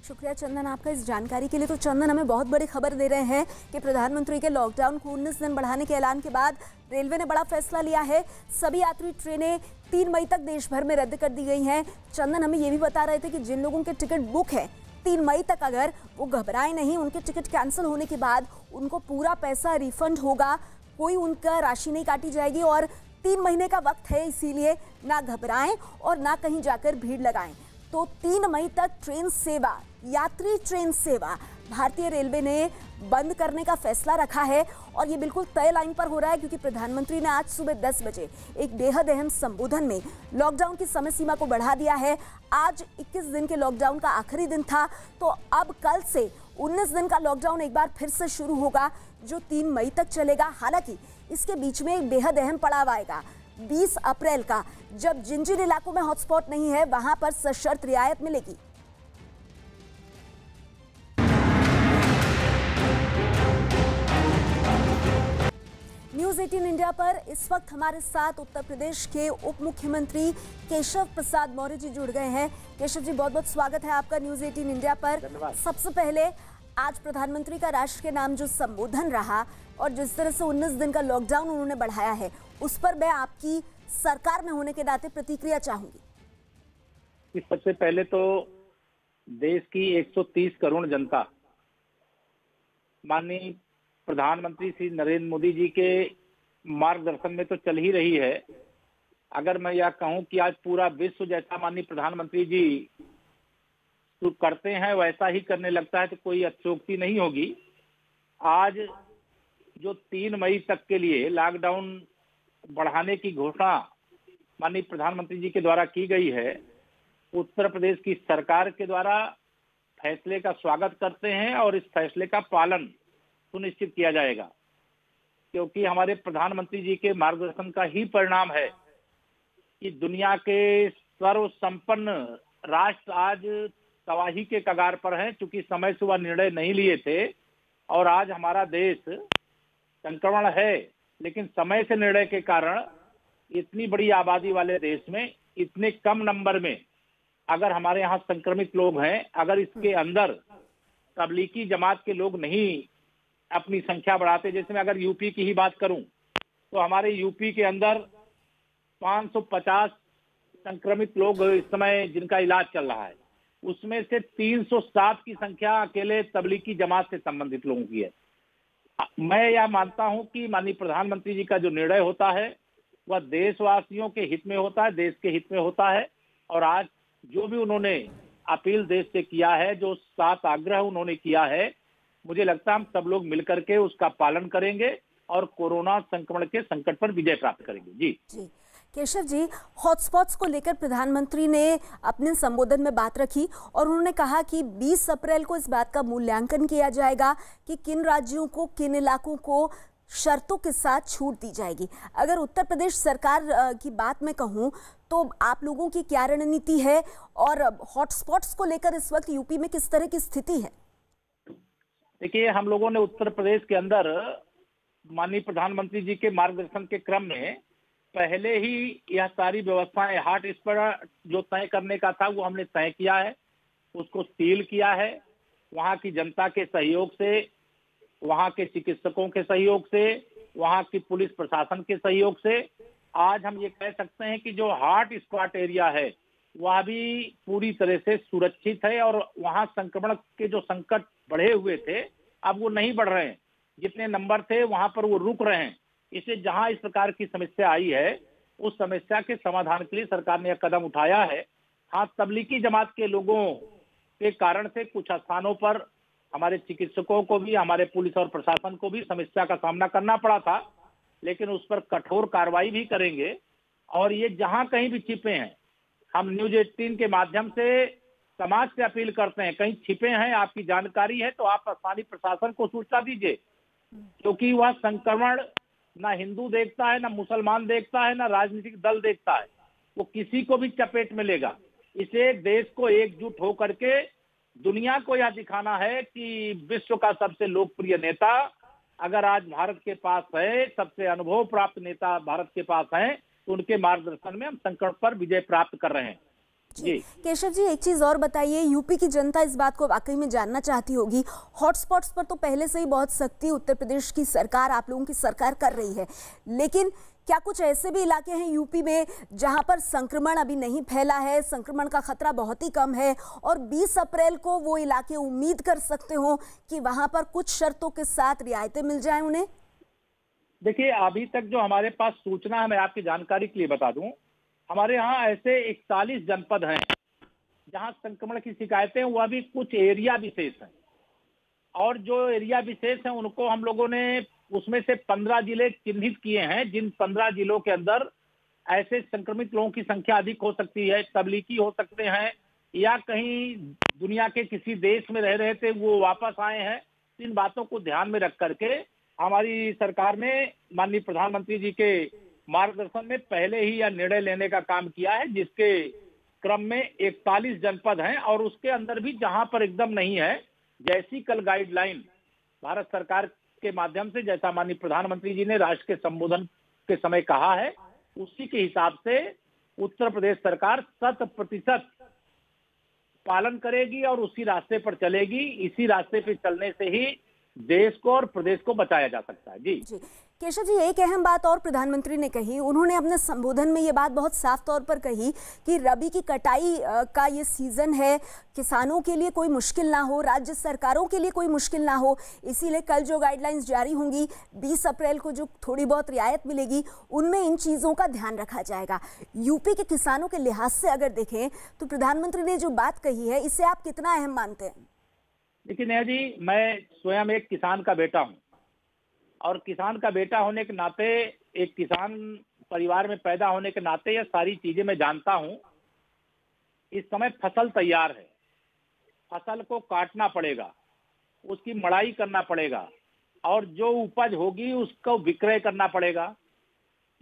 शुक्रिया चंदन आपका इस जानकारी के लिए। तो चंदन हमें बहुत बड़ी खबर दे रहे हैं कि प्रधानमंत्री के लॉकडाउन को 19 दिन बढ़ाने के ऐलान के बाद रेलवे ने बड़ा फैसला लिया है। सभी यात्री ट्रेनें 3 मई तक देश भर में रद्द कर दी गई हैं। चंदन हमें ये भी बता रहे थे कि जिन लोगों के टिकट बुक है 3 मई तक, अगर वो घबराए नहीं, उनके टिकट कैंसिल होने के बाद उनको पूरा पैसा रिफंड होगा, कोई उनका राशि नहीं काटी जाएगी। और 3 महीने का वक्त है, इसीलिए ना घबराएं और ना कहीं जाकर भीड़ लगाएं। तो 3 मई तक ट्रेन सेवा, यात्री ट्रेन सेवा भारतीय रेलवे ने बंद करने का फैसला रखा है। और ये बिल्कुल तय लाइन पर हो रहा है, क्योंकि प्रधानमंत्री ने आज सुबह 10 बजे एक बेहद अहम संबोधन में लॉकडाउन की समय सीमा को बढ़ा दिया है। आज 21 दिन के लॉकडाउन का आखिरी दिन था, तो अब कल से 19 दिन का लॉकडाउन एक बार फिर से शुरू होगा, जो 3 मई तक चलेगा। हालांकि इसके बीच में एक बेहद अहम पड़ाव आएगा 20 अप्रैल का, जब जिन जिन इलाकों में हॉटस्पॉट नहीं है वहां पर सशर्त रियायत मिलेगी। न्यूज़ 18 इंडिया पर इस वक्त हमारे साथ उत्तर प्रदेश के उप मुख्यमंत्री केशव प्रसाद मौर्य जी जुड़ गए हैं। केशव जी, बहुत बहुत स्वागत है आपका न्यूज़ 18 इंडिया पर। सबसे पहले आज प्रधानमंत्री का राष्ट्र के नाम जो संबोधन रहा और जिस तरह से 19 दिन का लॉकडाउन उन्होंने बढ़ाया है, उस पर मैं आपकी सरकार में होने के नाते प्रतिक्रिया चाहूंगी। सबसे पहले तो देश की 130 करोड़ जनता माननीय प्रधानमंत्री श्री नरेंद्र मोदी जी के मार्गदर्शन में तो चल ही रही है। अगर मैं यह कहूं कि आज पूरा विश्व जैसा माननीय प्रधानमंत्री जी करते हैं वैसा ही करने लगता है तो कोई अत्योक्ति नहीं होगी। आज जो 3 मई तक के लिए लॉकडाउन बढ़ाने की घोषणा माननीय प्रधानमंत्री जी के द्वारा की गई है, उत्तर प्रदेश की सरकार के द्वारा फैसले का स्वागत करते हैं और इस फैसले का पालन सुनिश्चित किया जाएगा, क्योंकि हमारे प्रधानमंत्री जी के मार्गदर्शन का ही परिणाम है कि दुनिया के सर्वसंपन्न राष्ट्र आज तबाही के कगार पर हैं, चूंकि समय से वह निर्णय नहीं लिए थे और आज हमारा देश संक्रमण है, लेकिन समय से निर्णय के कारण इतनी बड़ी आबादी वाले देश में इतने कम नंबर में अगर हमारे यहाँ संक्रमित लोग हैं, अगर इसके अंदर तबलीगी जमात के लोग नहीं अपनी संख्या बढ़ाते, जैसे मैं अगर यूपी की ही बात करूं तो हमारे यूपी के अंदर 550 संक्रमित लोग इस समय जिनका इलाज चल रहा है, उसमें से 307 की संख्या अकेले तबलीगी जमात से संबंधित लोगों की है। मैं यह मानता हूं कि माननीय प्रधानमंत्री जी का जो निर्णय होता है वह देशवासियों के हित में होता है, देश के हित में होता है। और आज जो भी उन्होंने अपील देश से किया है, जो 7 आग्रह उन्होंने किया है, मुझे लगता है हम सब लोग मिलकर के उसका पालन करेंगे और कोरोना संक्रमण के संकट पर विजय प्राप्त करेंगे। जी केशव जी, हॉटस्पॉट्स को लेकर प्रधानमंत्री ने अपने संबोधन में बात रखी और उन्होंने कहा कि 20 अप्रैल को इस बात का मूल्यांकन किया जाएगा कि किन राज्यों को, किन इलाकों को शर्तों के साथ छूट दी जाएगी। अगर उत्तर प्रदेश सरकार की बात मैं कहूं तो आप लोगों की क्या रणनीति है और हॉटस्पॉट्स को लेकर इस वक्त यूपी में किस तरह की स्थिति है? देखिए, हम लोगों ने उत्तर प्रदेश के अंदर माननीय प्रधानमंत्री जी के मार्गदर्शन के क्रम में पहले ही यह सारी व्यवस्थाएं हॉट स्पॉट जो तय करने का था वो हमने तय किया है, उसको सील किया है। वहां की जनता के सहयोग से, वहां के चिकित्सकों के सहयोग से, वहां की पुलिस प्रशासन के सहयोग से आज हम ये कह सकते हैं कि जो हॉट स्पॉट एरिया है वह भी पूरी तरह से सुरक्षित है और वहां संक्रमण के जो संकट बढ़े हुए थे अब वो नहीं बढ़ रहे हैं, जितने नंबर थे वहां पर वो रुक रहे हैं। इससे जहां इस प्रकार की समस्या आई है उस समस्या के समाधान के लिए सरकार ने यह कदम उठाया है। हाँ, तबलीगी जमात के लोगों के कारण से कुछ स्थानों पर हमारे चिकित्सकों को भी, हमारे पुलिस और प्रशासन को भी समस्या का सामना करना पड़ा था, लेकिन उस पर कठोर कार्रवाई भी करेंगे। और ये जहां कहीं भी छिपे हैं, हम न्यूज 18 के माध्यम से समाज से अपील करते हैं, कहीं छिपे हैं, आपकी जानकारी है तो आप स्थानीय प्रशासन को सूचना दीजिए, क्योंकि वह संक्रमण ना हिंदू देखता है, ना मुसलमान देखता है, ना राजनीतिक दल देखता है, वो किसी को भी चपेट में लेगा। इसे देश को एकजुट होकर के दुनिया को यह दिखाना है कि विश्व का सबसे लोकप्रिय नेता अगर आज भारत के पास है, सबसे अनुभव प्राप्त नेता भारत के पास है, तो उनके मार्गदर्शन में हम संकट पर विजय प्राप्त कर रहे हैं। जी केशव जी, एक चीज और बताइए, यूपी की जनता इस बात को वाकई में जानना चाहती होगी। हॉटस्पॉट्स पर तो पहले से ही बहुत सख्ती उत्तर प्रदेश की सरकार, आप लोगों की सरकार कर रही है, लेकिन क्या कुछ ऐसे भी इलाके हैं यूपी में जहां पर संक्रमण अभी नहीं फैला है, संक्रमण का खतरा बहुत ही कम है और 20 अप्रैल को वो इलाके उम्मीद कर सकते हो कि वहां पर कुछ शर्तों के साथ रियायतें मिल जाएं उन्हें? देखिए, अभी तक जो हमारे पास सूचना है, मैं आपकी जानकारी के लिए बता दूं, हमारे यहाँ ऐसे 41 जनपद हैं जहां संक्रमण की शिकायतें, वह भी कुछ एरिया विशेष हैं, और जो एरिया विशेष हैं उनको हम लोगों ने उसमें से 15 जिले चिन्हित किए हैं, जिन 15 जिलों के अंदर ऐसे संक्रमित लोगों की संख्या अधिक हो सकती है, तबलीगी हो सकते हैं या कहीं दुनिया के किसी देश में रह रहे थे वो वापस आए हैं। इन बातों को ध्यान में रख करके हमारी सरकार ने माननीय प्रधानमंत्री जी के मार्गदर्शन में पहले ही यह निर्णय लेने का काम किया है, जिसके क्रम में 41 जनपद हैं और उसके अंदर भी जहां पर एकदम नहीं है, जैसी कल गाइडलाइन भारत सरकार के माध्यम से, जैसा माननीय प्रधानमंत्री जी ने राष्ट्र के संबोधन के समय कहा है, उसी के हिसाब से उत्तर प्रदेश सरकार 100% पालन करेगी और उसी रास्ते पर चलेगी। इसी रास्ते पर चलने से ही देश को और प्रदेश को बचाया जा सकता है। जी केशव जी, एक अहम बात और प्रधानमंत्री ने कही, उन्होंने अपने संबोधन में ये बात बहुत साफ तौर पर कही कि रबी की कटाई का ये सीजन है, किसानों के लिए कोई मुश्किल ना हो, राज्य सरकारों के लिए कोई मुश्किल ना हो, इसीलिए कल जो गाइडलाइंस जारी होंगी 20 अप्रैल को जो थोड़ी बहुत रियायत मिलेगी उनमें इन चीज़ों का ध्यान रखा जाएगा। यूपी के किसानों के लिहाज से अगर देखें तो प्रधानमंत्री ने जो बात कही है इसे आप कितना अहम मानते हैं? देखिए नेहा जी, मैं स्वयं एक किसान का बेटा हूँ और किसान का बेटा होने के नाते, एक किसान परिवार में पैदा होने के नाते ये सारी चीजें मैं जानता हूं। इस समय फसल तैयार है, फसल को काटना पड़ेगा, उसकी मड़ाई करना पड़ेगा और जो उपज होगी उसको विक्रय करना पड़ेगा।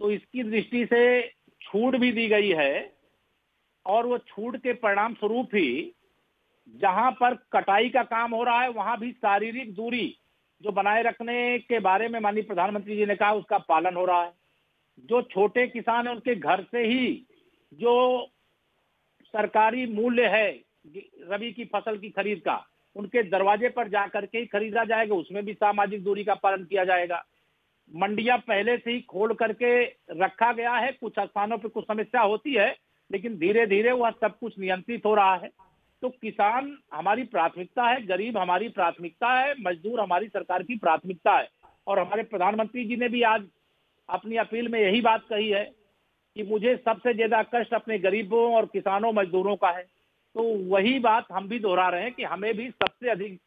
तो इसकी दृष्टि से छूट भी दी गई है और वो छूट के परिणाम स्वरूप ही जहां पर कटाई का काम हो रहा है वहां भी शारीरिक दूरी जो बनाए रखने के बारे में माननीय प्रधानमंत्री जी ने कहा उसका पालन हो रहा है। जो छोटे किसान है उनके घर से ही जो सरकारी मूल्य है रबी की फसल की खरीद का, उनके दरवाजे पर जा करके ही खरीदा जाएगा, उसमें भी सामाजिक दूरी का पालन किया जाएगा। मंडियां पहले से ही खोल करके रखा गया है, कुछ स्थानों पर कुछ समस्या होती है लेकिन धीरे धीरे वह सब कुछ नियंत्रित हो रहा है। तो किसान हमारी प्राथमिकता है, गरीब हमारी प्राथमिकता है, मजदूर हमारी सरकार की प्राथमिकता है। और हमारे प्रधानमंत्री जी ने भी आज अपनी अपील में यही बात कही है कि मुझे सबसे ज्यादा कष्ट अपने गरीबों और किसानों मजदूरों का है। तो वही बात हम भी दोहरा रहे हैं कि हमें भी सबसे अधिक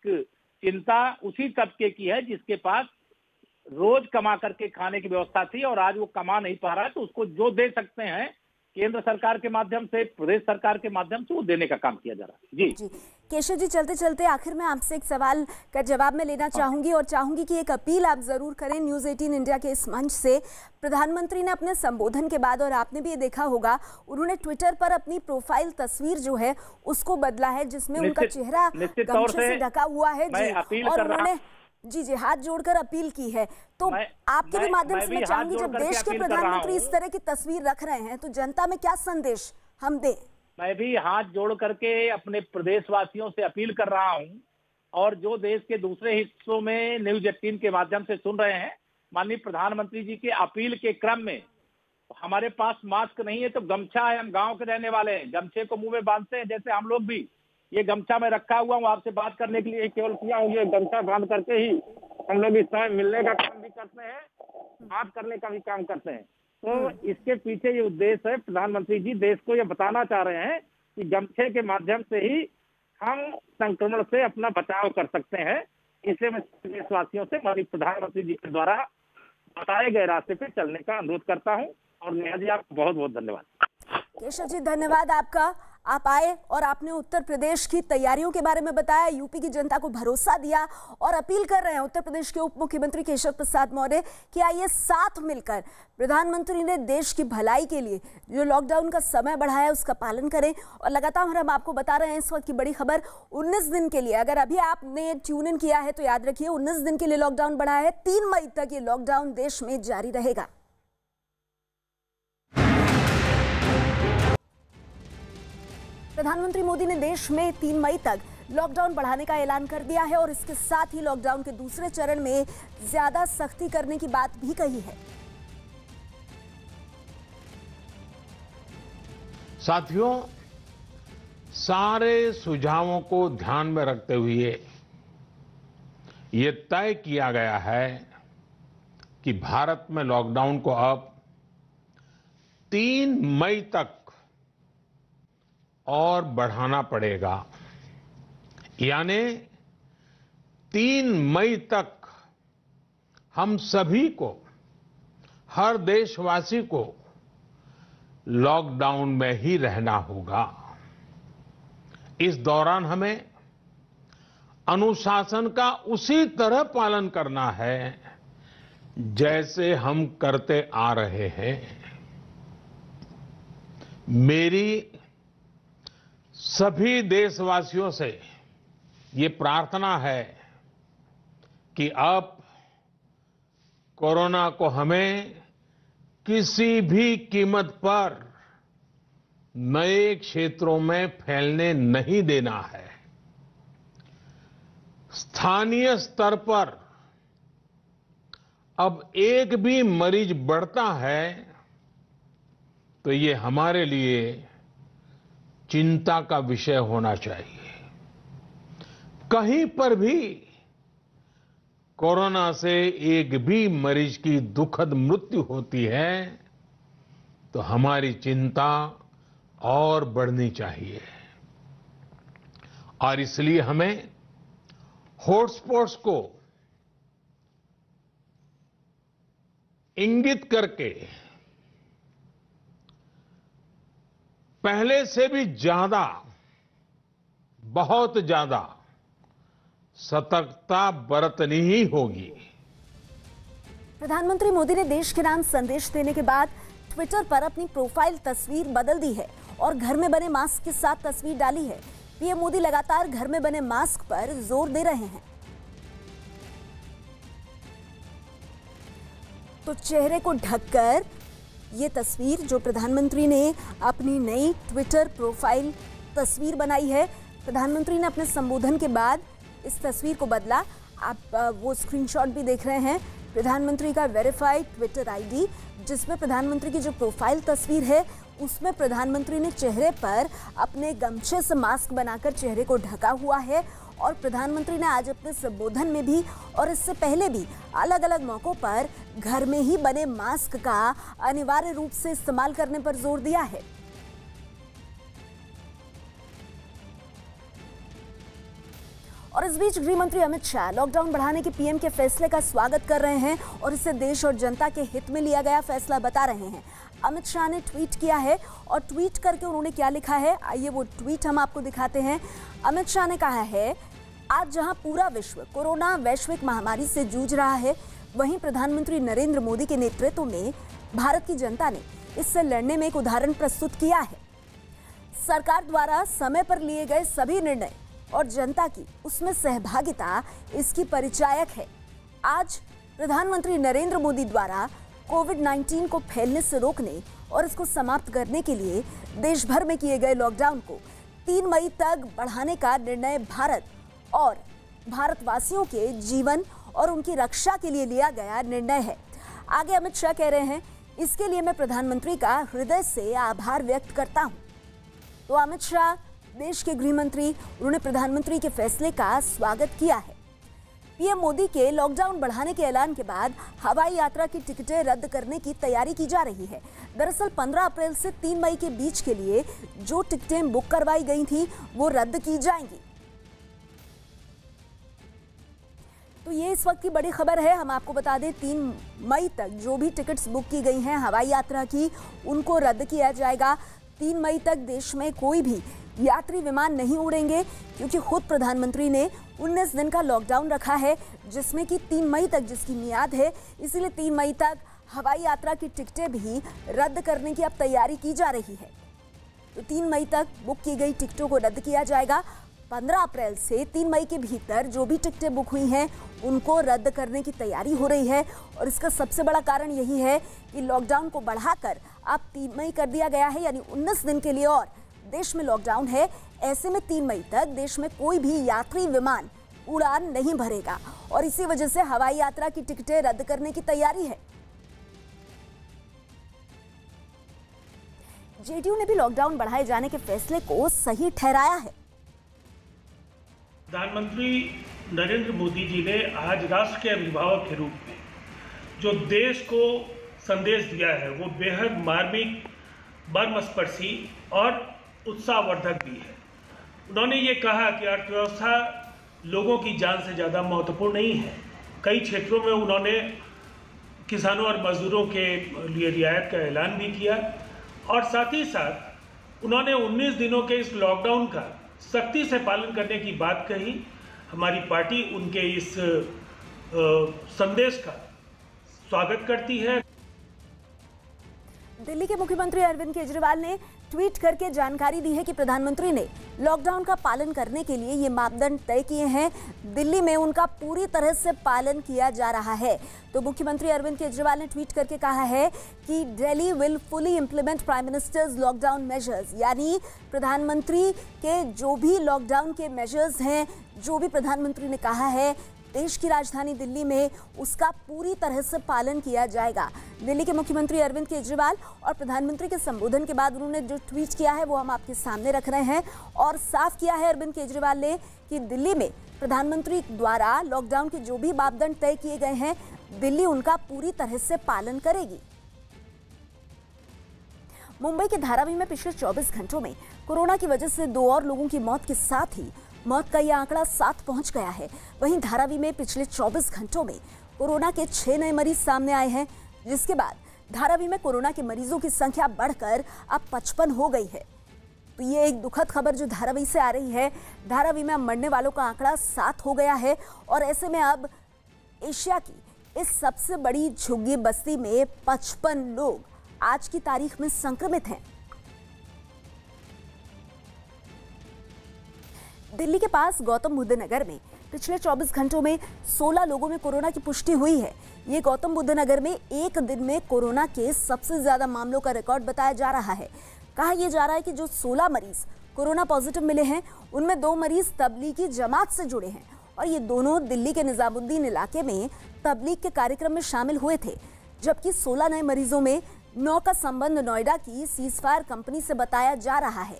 चिंता उसी तबके की है जिसके पास रोज कमा करके खाने की व्यवस्था थी और आज वो कमा नहीं पा रहा है। तो उसको जो दे सकते हैं केंद्र सरकार के माध्यम से, प्रदेश सरकार के माध्यम से वो देने का काम किया जा रहा है। जी केशव जी, चलते चलते आखिर में आपसे एक सवाल का जवाब मैं लेना चाहूंगी और चाहूंगी कि एक अपील आप जरूर करें न्यूज़ 18 इंडिया के इस मंच से। प्रधानमंत्री ने अपने संबोधन के बाद, और आपने भी ये देखा होगा, उन्होंने ट्विटर पर अपनी प्रोफाइल तस्वीर जो है उसको बदला है जिसमें उनका चेहरा गमछे से ढका हुआ है। जी, और उन्होंने जी हाथ जोड़कर अपील की है। तो आपके भी माध्यम से मैं चाहूंगी, जब देश के प्रधानमंत्री इस तरह की तस्वीर रख रहे हैं तो जनता में क्या संदेश हम दें? मैं भी हाथ जोड़ करके अपने प्रदेशवासियों से अपील कर रहा हूं और जो देश के दूसरे हिस्सों में न्यूज़ 18 के माध्यम से सुन रहे हैं, माननीय प्रधानमंत्री जी के अपील के क्रम में हमारे पास मास्क नहीं है तो गमछा है, हम गांव के रहने वाले हैं, गमछे को मुंह में बांधते हैं जैसे हम लोग भी। ये गमछा मैं रखा हुआ हूँ आपसे बात करने के लिए केवल किया हूँ, ये गमछा बांध करके ही हम लोग इस समय मिलने का काम भी करते हैं, बात करने का भी काम करते हैं। तो इसके पीछे ये उद्देश्य है, प्रधानमंत्री जी देश को ये बताना चाह रहे हैं कि गमछे के माध्यम से ही हम संक्रमण से अपना बचाव कर सकते हैं। इसलिए मैं देशवासियों से माननीय प्रधानमंत्री जी के द्वारा बताए गए रास्ते पे चलने का अनुरोध करता हूँ। और नेहा जी, आपको बहुत बहुत धन्यवाद। केशव जी, धन्यवाद आपका। आप आए और आपने उत्तर प्रदेश की तैयारियों के बारे में बताया, यूपी की जनता को भरोसा दिया और अपील कर रहे हैं उत्तर प्रदेश के उप मुख्यमंत्री केशव प्रसाद मौर्य कि आइए साथ मिलकर प्रधानमंत्री ने देश की भलाई के लिए जो लॉकडाउन का समय बढ़ाया उसका पालन करें। और लगातार हम आपको बता रहे हैं इस वक्त की बड़ी खबर, 19 दिन के लिए, अगर अभी आपने ट्यून इन किया है तो याद रखिए 19 दिन के लिए लॉकडाउन बढ़ा है। 3 मई तक ये लॉकडाउन देश में जारी रहेगा। प्रधानमंत्री मोदी ने देश में 3 मई तक लॉकडाउन बढ़ाने का ऐलान कर दिया है और इसके साथ ही लॉकडाउन के दूसरे चरण में ज्यादा सख्ती करने की बात भी कही है। साथियों, सारे सुझावों को ध्यान में रखते हुए ये तय किया गया है कि भारत में लॉकडाउन को अब 3 मई तक और बढ़ाना पड़ेगा। यानी 3 मई तक हम सभी को, हर देशवासी को लॉकडाउन में ही रहना होगा। इस दौरान हमें अनुशासन का उसी तरह पालन करना है जैसे हम करते आ रहे हैं। मेरी सभी देशवासियों से ये प्रार्थना है कि अब कोरोना को हमें किसी भी कीमत पर नए क्षेत्रों में फैलने नहीं देना है। स्थानीय स्तर पर अब एक भी मरीज बढ़ता है तो ये हमारे लिए चिंता का विषय होना चाहिए। कहीं पर भी कोरोना से एक भी मरीज की दुखद मृत्यु होती है तो हमारी चिंता और बढ़नी चाहिए और इसलिए हमें हॉटस्पॉट्स को इंगित करके पहले से भी ज्यादा, बहुत ज्यादा सतर्कता बरतनी ही होगी। प्रधानमंत्री मोदी ने देश के नाम संदेश देने के बाद ट्विटर पर अपनी प्रोफाइल तस्वीर बदल दी है और घर में बने मास्क के साथ तस्वीर डाली है। पीएम मोदी लगातार घर में बने मास्क पर जोर दे रहे हैं। तो चेहरे को ढककर ये तस्वीर जो प्रधानमंत्री ने अपनी नई ट्विटर प्रोफाइल तस्वीर बनाई है, प्रधानमंत्री ने अपने संबोधन के बाद इस तस्वीर को बदला। आप वो स्क्रीनशॉट भी देख रहे हैं, प्रधानमंत्री का वेरीफाइड ट्विटर आईडी, जिसमें प्रधानमंत्री की जो प्रोफाइल तस्वीर है उसमें प्रधानमंत्री ने चेहरे पर अपने गमछे से मास्क बनाकर चेहरे को ढका हुआ है। और प्रधानमंत्री ने आज अपने संबोधन में भी और इससे पहले भी अलग अलग मौकों पर घर में ही बने मास्क का अनिवार्य रूप से इस्तेमाल करने पर जोर दिया है। और इस बीच गृह मंत्री अमित शाह लॉकडाउन बढ़ाने के पीएम के फैसले का स्वागत कर रहे हैं और इसे देश और जनता के हित में लिया गया फैसला बता रहे हैं। अमित शाह ने ट्वीट किया है और ट्वीट करके उन्होंने क्या लिखा है, आइए वो ट्वीट हम आपको दिखाते हैं। अमित शाह ने कहा है, आज जहां पूरा विश्व कोरोना वैश्विक महामारी से जूझ रहा है, वहीं प्रधानमंत्री नरेंद्र मोदी के नेतृत्व में भारत की जनता ने इससे लड़ने में एक उदाहरण प्रस्तुत किया है। सरकार द्वारा समय पर लिए गए सभी निर्णय और जनता की उसमें सहभागिता इसकी परिचायक है। आज प्रधानमंत्री नरेंद्र मोदी द्वारा कोविड-19 को फैलने से रोकने और इसको समाप्त करने के लिए देश भर में किए गए लॉकडाउन को 3 मई तक बढ़ाने का निर्णय भारत और भारतवासियों के जीवन और उनकी रक्षा के लिए लिया गया निर्णय है। आगे अमित शाह कह रहे हैं, इसके लिए मैं प्रधानमंत्री का हृदय से आभार व्यक्त करता हूं। तो अमित शाह देश के गृह मंत्री, उन्होंने प्रधानमंत्री के फैसले का स्वागत किया है। पीएम मोदी के लॉकडाउन बढ़ाने के ऐलान के बाद हवाई यात्रा की टिकटें रद्द करने की तैयारी की जा रही है। दरअसल 15 अप्रैल से 3 मई के बीच के लिए जो टिकटें बुक करवाई गई थी वो रद्द की जाएंगी। तो ये इस वक्त की बड़ी खबर है। हम आपको बता दें, 3 मई तक जो भी टिकट्स बुक की गई हैं हवाई यात्रा की, उनको रद्द किया जाएगा। 3 मई तक देश में कोई भी यात्री विमान नहीं उड़ेंगे क्योंकि खुद प्रधानमंत्री ने 19 दिन का लॉकडाउन रखा है, जिसमें कि 3 मई तक जिसकी मियाद है, इसीलिए 3 मई तक हवाई यात्रा की टिकटें भी रद्द करने की अब तैयारी की जा रही है। तो 3 मई तक बुक की गई टिकटों को रद्द किया जाएगा। 15 अप्रैल से 3 मई के भीतर जो भी टिकटें बुक हुई हैं उनको रद्द करने की तैयारी हो रही है। और इसका सबसे बड़ा कारण यही है कि लॉकडाउन को बढ़ाकर अब 3 मई कर दिया गया है, यानी 19 दिन के लिए और देश में लॉकडाउन है। ऐसे में 3 मई तक देश में कोई भी यात्री विमान उड़ान नहीं भरेगा और इसी वजह से हवाई यात्रा की टिकटें रद्द करने की तैयारी है। जेडीयू ने भी लॉकडाउन बढ़ाए जाने के फैसले को सही ठहराया है। प्रधानमंत्री नरेंद्र मोदी जी ने आज राष्ट्र के अभिभावक के रूप में जो देश को संदेश दिया है वो बेहद मार्मिक, मर्मस्पर्शी और उत्साहवर्धक भी है। उन्होंने ये कहा कि अर्थव्यवस्था लोगों की जान से ज़्यादा महत्वपूर्ण नहीं है। कई क्षेत्रों में उन्होंने किसानों और मजदूरों के लिए रियायत का ऐलान भी किया और साथ ही साथ उन्होंने 19 दिनों के इस लॉकडाउन का सख्ती से पालन करने की बात कही। हमारी पार्टी उनके इस संदेश का स्वागत करती है। दिल्ली के मुख्यमंत्री अरविंद केजरीवाल ने ट्वीट करके जानकारी दी है कि प्रधानमंत्री ने लॉकडाउन का पालन करने के लिए ये मापदंड तय किए हैं। दिल्ली में उनका पूरी तरह से पालन किया जा रहा है। तो मुख्यमंत्री अरविंद केजरीवाल ने ट्वीट करके कहा है कि Delhi will fully implement prime ministers lockdown measures, यानी प्रधानमंत्री के जो भी लॉकडाउन के मेजर्स हैं, जो भी प्रधानमंत्री ने कहा है देश की राजधानी दिल्ली में, उसका पूरी तरह से पालन किया जाएगा। दिल्ली के मुख्यमंत्री अरविंद केजरीवाल और प्रधानमंत्री के संबोधन के बाद उन्होंने जो ट्वीट किया है वो हम आपके सामने रख रहे हैं। और साफ किया है अरविंद केजरीवाल ने कि दिल्ली में प्रधानमंत्री द्वारा लॉकडाउन के जो भी मापदंड तय किए गए हैं, दिल्ली उनका पूरी तरह से पालन करेगी। मुंबई के धारावी में पिछले 24 घंटों में कोरोना की वजह से 2 और लोगों की मौत के साथ ही मौत का यह आंकड़ा 7 पहुंच गया है। वहीं धारावी में पिछले 24 घंटों में कोरोना के 6 नए मरीज सामने आए हैं, जिसके बाद धारावी में कोरोना के मरीजों की संख्या बढ़कर अब 55 हो गई है। तो ये एक दुखद खबर जो धारावी से आ रही है। धारावी में अब मरने वालों का आंकड़ा 7 हो गया है और ऐसे में अब एशिया की इस सबसे बड़ी झुग्गी बस्ती में 55 लोग आज की तारीख में संक्रमित हैं। दिल्ली के पास गौतम बुद्ध नगर में पिछले 24 घंटों में 16 लोगों में कोरोना की पुष्टि हुई है। ये गौतम बुद्ध नगर में एक दिन में कोरोना के सबसे ज्यादा मामलों का रिकॉर्ड बताया जा रहा है। कहा यह जा रहा है कि जो 16 मरीज कोरोना पॉजिटिव मिले हैं, उनमें 2 मरीज तबलीगी जमात से जुड़े हैं और ये दोनों दिल्ली के निजामुद्दीन इलाके में तबलीग के कार्यक्रम में शामिल हुए थे। जबकि 16 नए मरीजों में 9 का संबंध नोएडा की सीजफायर कंपनी से बताया जा रहा है।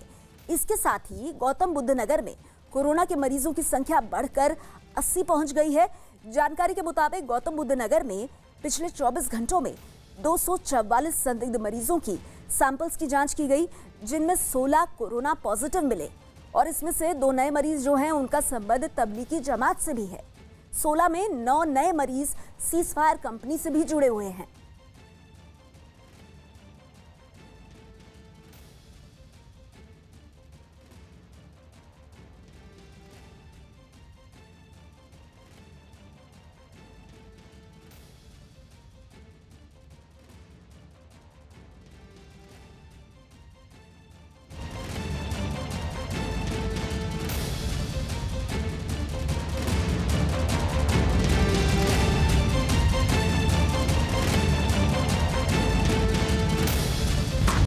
इसके साथ ही गौतम बुद्ध नगर में कोरोना के मरीजों की संख्या बढ़कर 80 पहुंच गई है। जानकारी के मुताबिक गौतम बुद्ध नगर में पिछले 24 घंटों में 244 संदिग्ध मरीजों की सैंपल्स की जांच की गई, जिनमें 16 कोरोना पॉजिटिव मिले और इसमें से 2 नए मरीज जो हैं उनका संबंध तबलीगी जमात से भी है। 16 में 9 नए मरीज सीजफायर कंपनी से भी जुड़े हुए हैं।